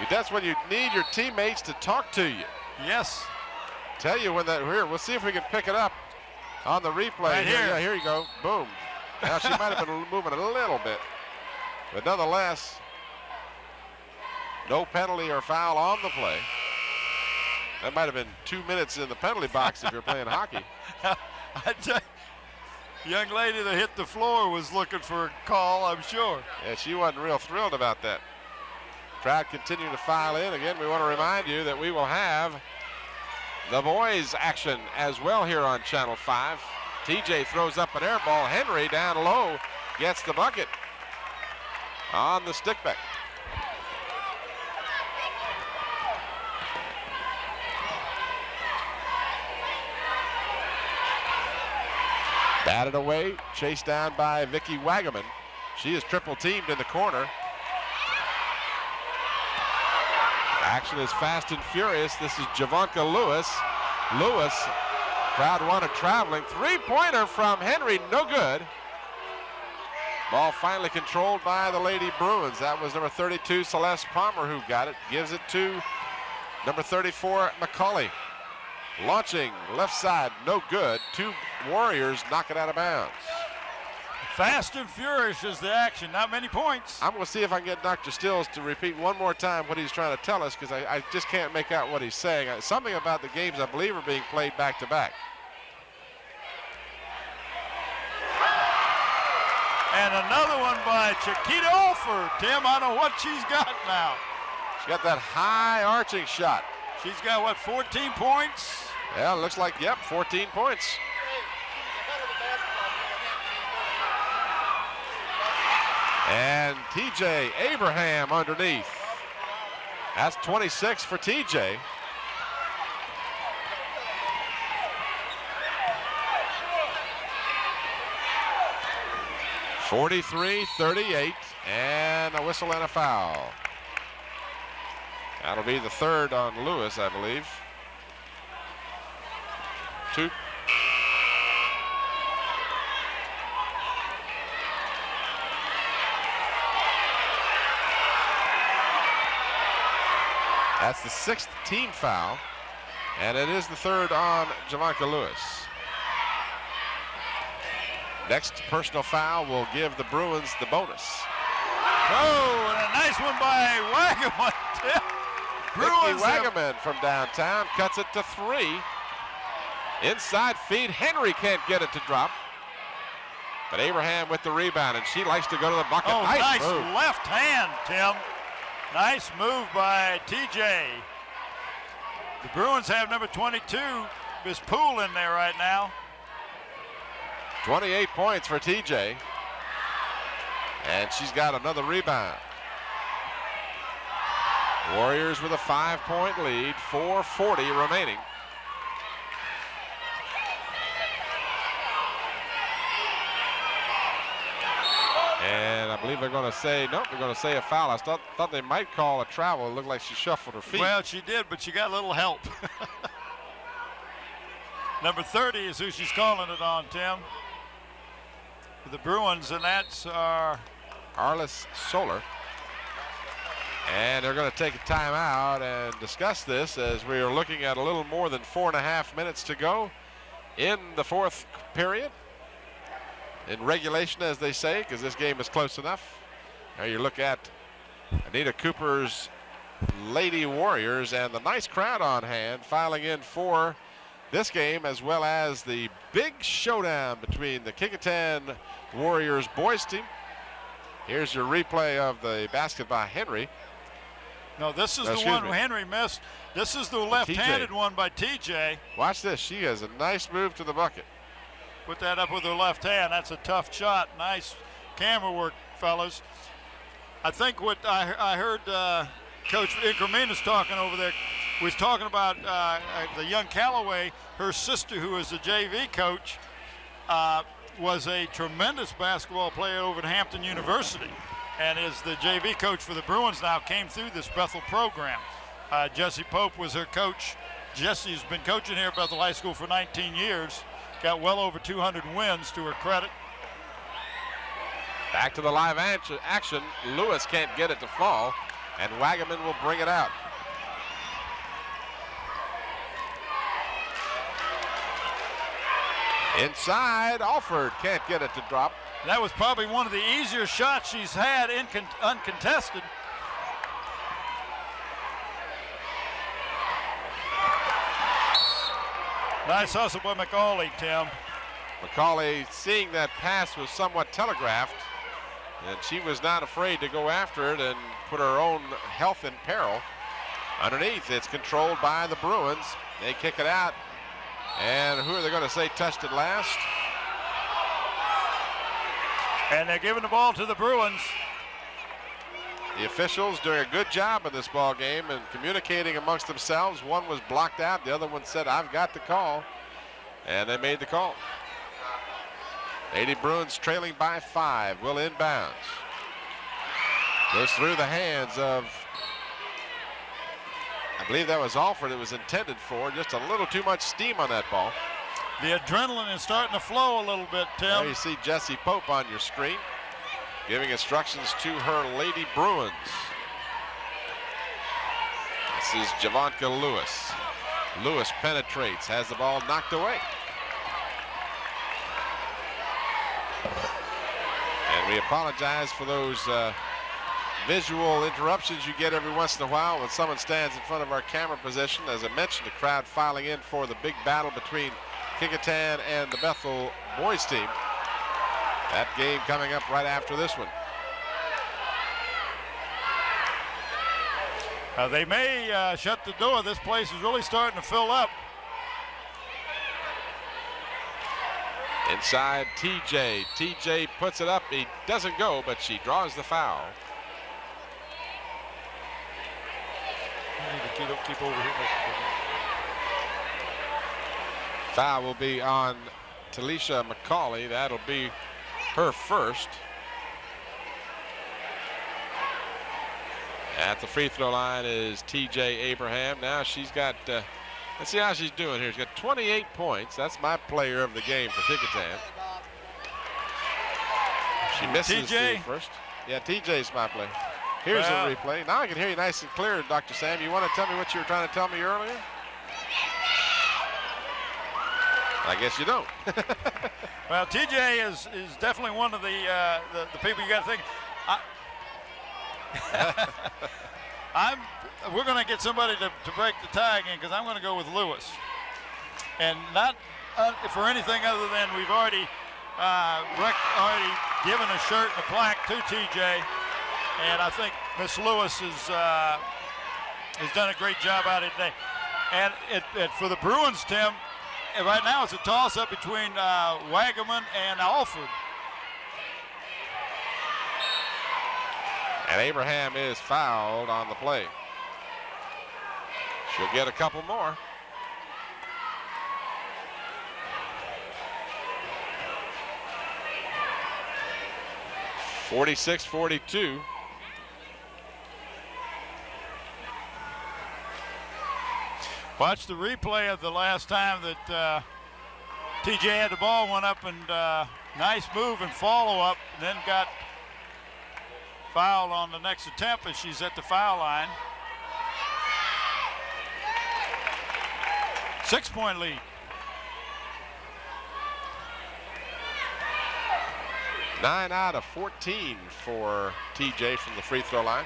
That's when you need your teammates to talk to you. Yes. Tell you when that, here, we'll see if we can pick it up on the replay. Right here. Yeah, here you go, boom. Now she might have been moving a little bit, but nonetheless, no penalty or foul on the play. That might have been 2 minutes in the penalty box if you're playing hockey. I tell you, young lady that hit the floor was looking for a call, I'm sure. Yeah, she wasn't real thrilled about that. Crowd continuing to file in. Again, we want to remind you that we will have the boys action as well here on Channel 5. TJ throws up an air ball. Henry down low gets the bucket on the stickback. Batted away, chased down by Vicky Wagaman. She is triple teamed in the corner. Action is fast and furious. This is Javanka Lewis. Lewis, crowd wanted traveling. 3-pointer from Henry, no good. Ball finally controlled by the Lady Bruins. That was number 32, Celeste Palmer, who got it. Gives it to number 34, McCauley. Launching left side, no good. 2 Warriors knock it out of bounds. Fast and furious is the action, not many points. I'm going to see if I can get Dr. Stills to repeat one more time what he's trying to tell us, because I just can't make out what he's saying. Something about the games, I believe, are being played back to back. And another one by Chiquita Alford. Tim, I don't know what she's got now. She's got that high arching shot. She's got, what, 14 points? Yeah, looks like, yep, 14 points. And TJ Abraham underneath. That's 26 for TJ. .43-38, and a whistle and a foul. That'll be the third on Lewis, I believe. 2. That's the 6th team foul, and it is the 3rd on Javanka Lewis. Next personal foul will give the Bruins the bonus. Oh, and a nice one by Wagaman. Bruins Wagaman from downtown cuts it to 3. Inside feed, Henry can't get it to drop. But Abraham with the rebound, and she likes to go to the bucket. Oh, nice move. left hand, Tim. Nice move by TJ. The Bruins have number 22, Miss Poole, in there right now. 28 points for TJ. And she's got another rebound. Warriors with a 5-point lead, 4:40 remaining. And I believe they're going to say, nope, they're going to say a foul. I thought they might call a travel. It looked like she shuffled her feet. Well, she did, but she got a little help. Number 30 is who she's calling it on, Tim. For the Bruins, and that's Arlis Soler. And they're going to take a timeout and discuss this as we are looking at a little more than 4.5 minutes to go in the 4th period. In regulation, as they say, because this game is close enough. Now you look at Anita Cooper's Lady Warriors and the nice crowd on hand filing in for this game, as well as the big showdown between the Kecoughtan Warriors boys team. Here's your replay of the basket by Henry. No, this is the one Henry missed. This is the left-handed one by TJ. Watch this. She has a nice move to the bucket. Put that up with her left hand. That's a tough shot. Nice camera work, fellas. I think what I heard Coach Incrementus talking over there was talking about the young Callaway. Her sister, who is a JV coach, was a tremendous basketball player over at Hampton University and is the JV coach for the Bruins now, came through this Bethel program. Jesse Pope was her coach. Jesse's been coaching here at Bethel High School for 19 years. Got well over 200 wins to her credit. Back to the live action. Lewis can't get it to fall, and Wagaman will bring it out. Inside, Alford can't get it to drop. That was probably one of the easier shots she's had uncontested. Nice hustle by McCauley, Tim. McCauley, seeing that pass was somewhat telegraphed, and she was not afraid to go after it and put her own health in peril. Underneath, it's controlled by the Bruins. They kick it out, and who are they going to say touched it last? And they're giving the ball to the Bruins. The officials doing a good job in this ball game and communicating amongst themselves. One was blocked out. The other one said, I've got the call. And they made the call. Lady Bruins trailing by 5. Will inbounds. Goes through the hands of, I believe that was Alford it was intended for. Just a little too much steam on that ball. The adrenaline is starting to flow a little bit, Tim. There you see Jesse Pope on your screen, giving instructions to her Lady Bruins. This is Javanka Lewis. Lewis penetrates, has the ball knocked away. And we apologize for those visual interruptions you get every once in a while when someone stands in front of our camera position. As I mentioned, the crowd filing in for the big battle between Kecoughtan and the Bethel boys team. That game coming up right after this one. They may shut the door. This place is really starting to fill up. Inside TJ. TJ puts it up. He doesn't go, but she draws the foul. Keep over here. Foul will be on Talisha McCauley. That'll be her first. At the free throw line is TJ Abraham. Now she's got, let's see how she's doing here. She's got 28 points. That's my player of the game for Kecoughtan. She misses TJ? the first. Yeah, TJ's my player. Here's the replay. Now I can hear you nice and clear, Dr. Sam. You want to tell me what you were trying to tell me earlier? I guess you don't. Well, TJ is definitely one of the people you got to think. We're going to get somebody to break the tie again because I'm going to go with Lewis, and not for anything other than we've already given a shirt and a plaque to TJ, and I think Miss Lewis has done a great job out of it today. And for the Bruins, Tim. Right now it's a toss-up between Wagaman and Alford. And Abraham is fouled on the play. She'll get a couple more. (46-42). Watch the replay of the last time that TJ had the ball, went up and nice move and follow up, and then got fouled on the next attempt as she's at the foul line. 6-point lead. Nine out of 14 for TJ from the free throw line.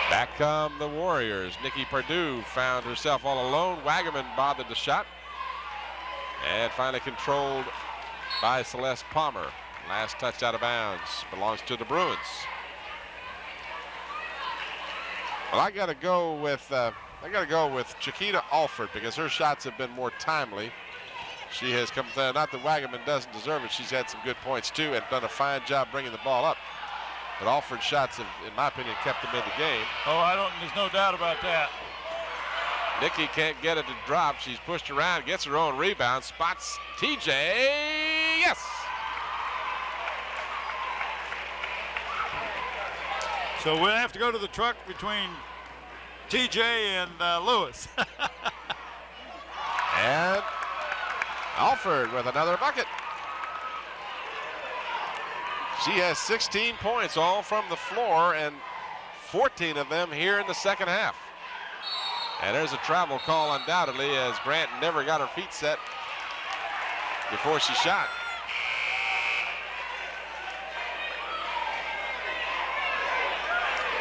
Back come the Warriors. Nikki Perdue found herself all alone. Wagaman bothered the shot. And finally controlled by Celeste Palmer. Last touch out of bounds belongs to the Bruins. Well, I got to go with Chiquita Alford because her shots have been more timely. She has come through. Not that Wagaman doesn't deserve it. She's had some good points too and done a fine job bringing the ball up. But Alford's shots have, in my opinion, kept them in the game. Oh, there's no doubt about that. Nikki can't get it to drop. She's pushed around, gets her own rebound, spots TJ. Yes! So we'll have to go to the truck between TJ and Lewis. And Alford with another bucket. She has 16 points, all from the floor, and 14 of them here in the second half. And there's a travel call undoubtedly as Grant never got her feet set before she shot.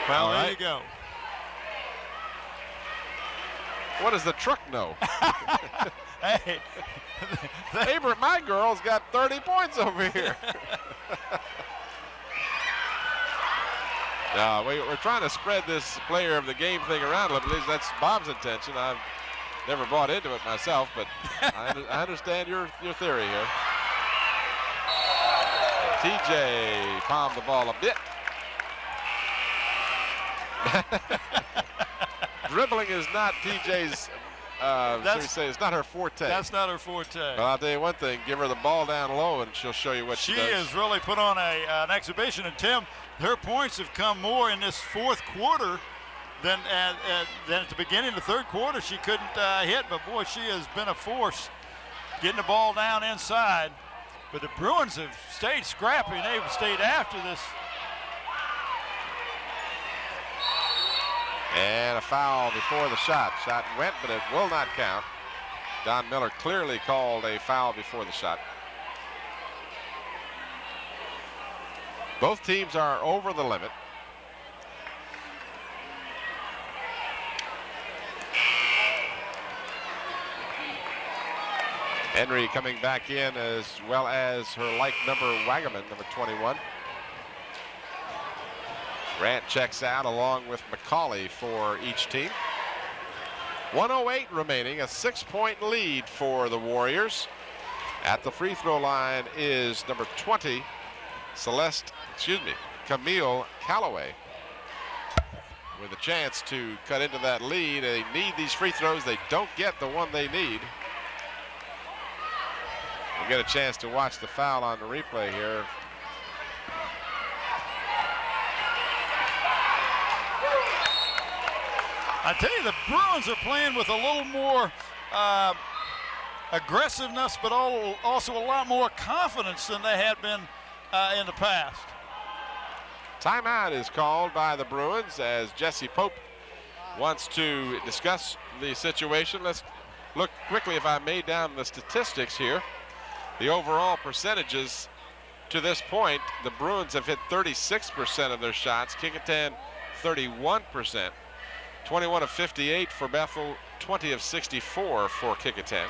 Well, there you go. What does the truck know? Hey, My girl's got 30 points over here. We're trying to spread this player of the game thing around a little bit. At least that's Bob's intention. I've never bought into it myself, but I understand your theory here. TJ palmed the ball a bit. Dribbling is not TJ's. It's not her forte. That's not her forte. But I'll tell you one thing: give her the ball down low, and she'll show you what she does. She has really put on an exhibition. And Tim, her points have come more in this fourth quarter than at the beginning of the third quarter. She couldn't hit, but boy, she has been a force getting the ball down inside. But the Bruins have stayed scrappy, and they've stayed after this. And a foul before the shot. Shot went, but it will not count. Don Miller clearly called a foul before the shot. Both teams are over the limit. Henry coming back in, as well as her like number Wagaman, number 21. Grant checks out along with McCauley for each team. 1:08 remaining, a 6-point lead for the Warriors. At the free throw line is number 20, Camille Calloway, with a chance to cut into that lead. They need these free throws. They don't get the one they need. We'll get a chance to watch the foul on the replay here. I tell you, the Bruins are playing with a little more aggressiveness, but also a lot more confidence than they had been in the past. Timeout is called by the Bruins as Jesse Pope wants to discuss the situation. Let's look quickly, if I may, down the statistics here. The overall percentages to this point, the Bruins have hit 36% of their shots, Kecoughtan 31%, 21 of 58 for Bethel, 20 of 64 for Kecoughtan.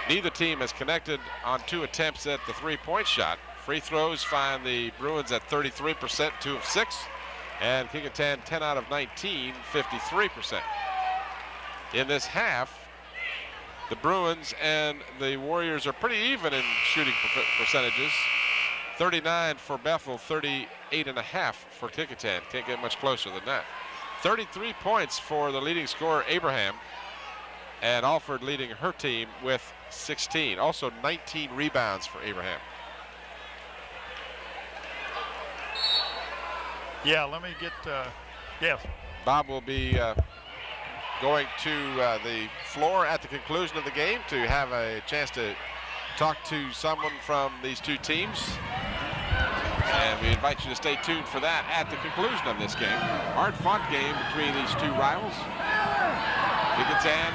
Neither team has connected on 2 attempts at the three-point shot. Free throws find the Bruins at 33%, 2 of 6, and Kecoughtan 10 out of 19, 53%. In this half, the Bruins and the Warriors are pretty even in shooting percentages. 39 for Bethel, 38.5 for Kecoughtan. Can't get much closer than that. 33 points for the leading scorer, Abraham, and Alford leading her team with 16. Also 19 rebounds for Abraham. Yeah, let me get, yes. Bob will be going to the floor at the conclusion of the game to have a chance to talk to someone from these two teams. And we invite you to stay tuned for that at the conclusion of this game. Hard-fought game between these two rivals. Kecoughtan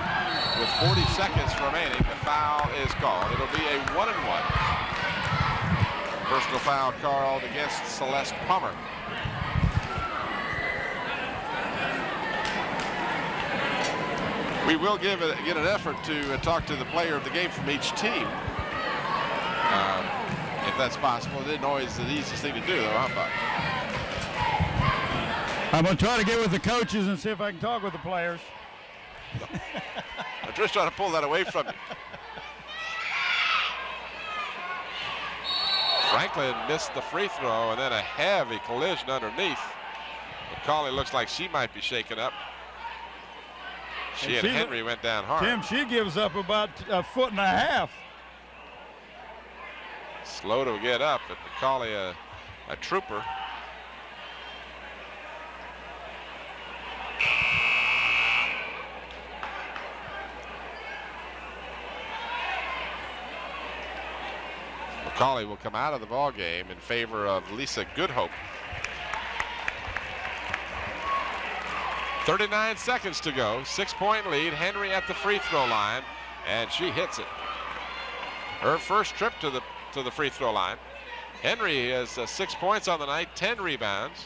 with 40 seconds remaining. The foul is called. It'll be a 1-and-1. Personal foul called against Celeste Palmer. We will get an effort to talk to the player of the game from each team, if that's possible. It isn't always the easiest thing to do, though, huh, Buck? I'm going to try to get with the coaches and see if I can talk with the players. I'm just trying to pull that away from you. Franklin missed the free throw, and then a heavy collision underneath. McCauley looks like she might be shaken up. She and Henry went down hard. Tim, she gives up about a foot and a half. Slow to get up, but McCauley a trooper. McCauley will come out of the ball game in favor of Lisa Goodhope. 39 seconds to go, 6-point lead. Henry at the free throw line, and she hits it. Her first trip to the free throw line. Henry has 6 points on the night, 10 rebounds,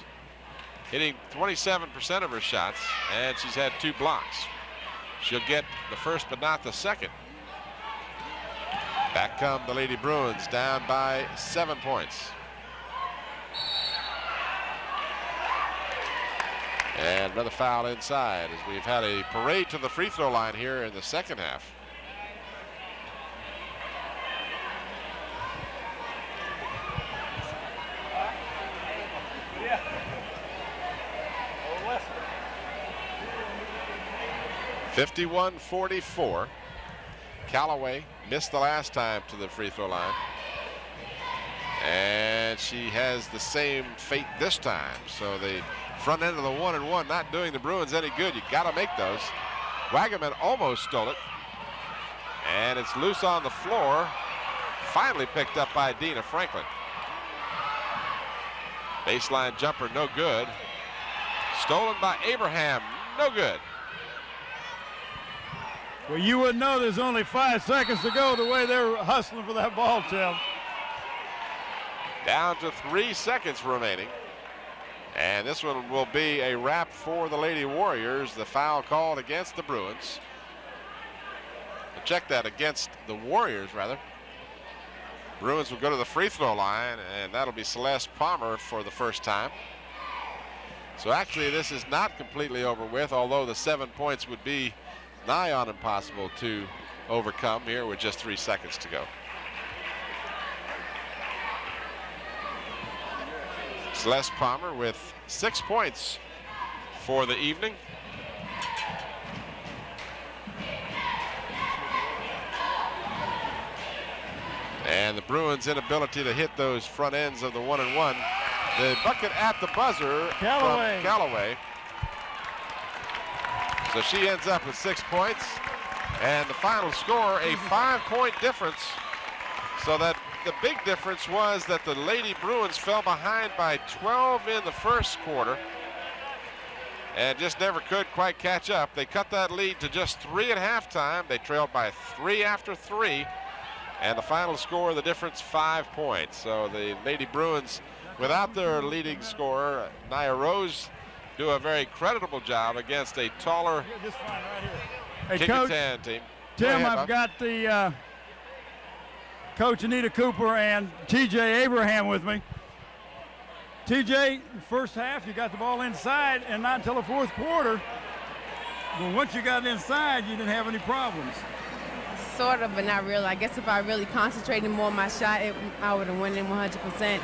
hitting 27% of her shots, and she's had 2 blocks. She'll get the first but not the second. Back come the Lady Bruins, down by 7 points. And another foul inside as we've had a parade to the free throw line here in the second half. Yeah. 51-44. Callaway missed the last time to the free throw line. And she has the same fate this time. So the front end of the 1-and-1 not doing the Bruins any good. You got to make those. Wagaman almost stole it. And it's loose on the floor. Finally picked up by Dina Franklin. Baseline jumper, no good. Stolen by Abraham, no good. Well, you wouldn't know there's only 5 seconds to go the way they're hustling for that ball, Tim. Down to 3 seconds remaining. And this one will be a wrap for the Lady Warriors. The foul called against the Bruins. Check that, against the Warriors, rather. Bruins will go to the free throw line, and that'll be Celeste Palmer for the first time. So actually this is not completely over with, although the 7 points would be nigh on impossible to overcome here with just 3 seconds to go. Celeste Palmer with 6 points for the evening. And the Bruins' inability to hit those front ends of the 1-and-1. The bucket at the buzzer from Callaway. So she ends up with 6 points. And the final score, a 5-point difference. So that the big difference was that the Lady Bruins fell behind by 12 in the first quarter and just never could quite catch up. They cut that lead to just 3 at halftime. They trailed by 3 after 3, and the final score, the difference, 5 points. So the Lady Bruins, without their leading scorer, Nia Rose, do a very creditable job against a taller Kecoughtan team. Tim, I've got the Coach Anita Cooper and TJ Abraham with me. TJ, first half, you got the ball inside, and not until the fourth quarter. But once you got inside, you didn't have any problems. Sort of, but not really. I guess if I really concentrated more on my shot, I would have won in 100%.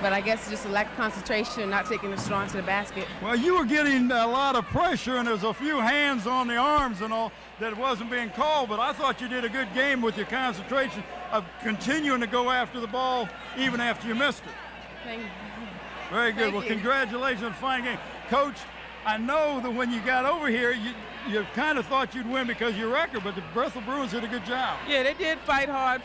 But I guess just a lack of concentration, not taking it strong to the basket. Well, you were getting a lot of pressure, and there was a few hands on the arms and all that wasn't being called, but I thought you did a good game with your concentration of continuing to go after the ball even after you missed it. Thank you. Very good. Thank Well, you. congratulations on a fine game. Coach, I know that when you got over here, you kind of thought you'd win because of your record, but the Bethel Bruins did a good job. Yeah, they did fight hard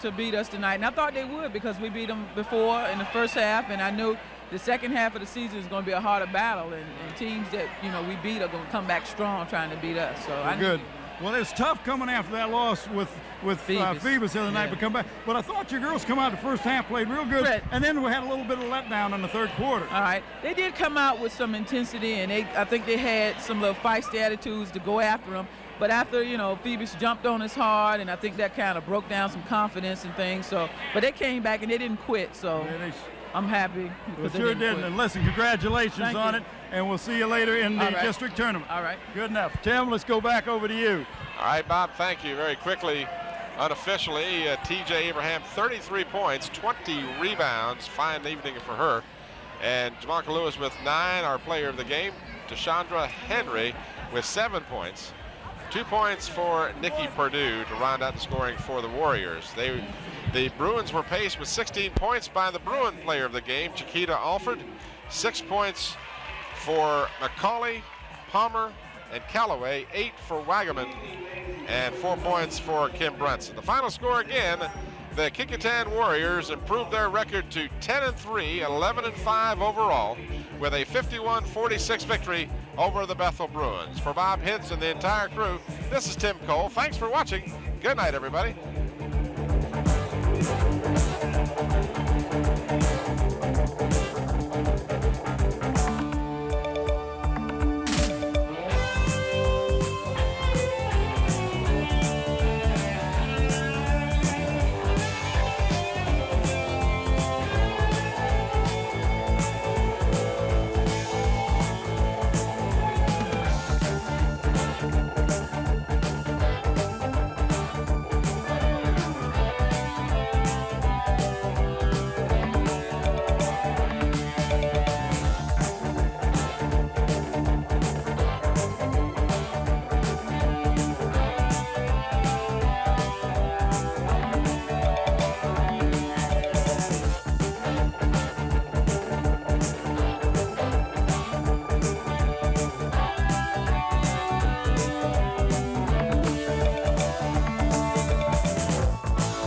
to beat us tonight, and I thought they would because we beat them before in the first half, and I knew the second half of the season is going to be a harder battle, and teams that we beat are going to come back strong trying to beat us. So I Good. Well, it's tough coming after that loss with Phoebus the other night, but come back. But I thought your girls come out the first half, played real good, Right. and then we had a little bit of letdown in the third quarter. All right, they did come out with some intensity, and I think they had some little feisty attitudes to go after them. But after Phoebus jumped on us hard, and I think that kind of broke down some confidence and things. So, but they came back and they didn't quit. So Yeah, I'm happy. Well, because they sure didn't did. quit. And listen, congratulations Thank on you. it, and we'll see you later in the All right. district tournament. All right. Good enough. Tim, let's go back over to you. All right, Bob, thank you. Very quickly, unofficially, TJ Abraham, 33 points, 20 rebounds. Fine evening for her. And Jamalka Lewis with 9, our player of the game. Deshandra Henry with 7 points. 2 points for Nikki Perdue to round out the scoring for the Warriors. The Bruins were paced with 16 points by the Bruin player of the game, Chiquita Alford. 6 points for McCauley, Palmer, and Callaway. 8 for Wagaman, and 4 points for Kim Brunson. The final score again, the Kecoughtan Warriors improved their record to 10-3, 11-5 overall, with a 51-46 victory over the Bethel Bruins. For Bob Hintz and the entire crew, this is Tim Cole. Thanks for watching. Good night, everybody.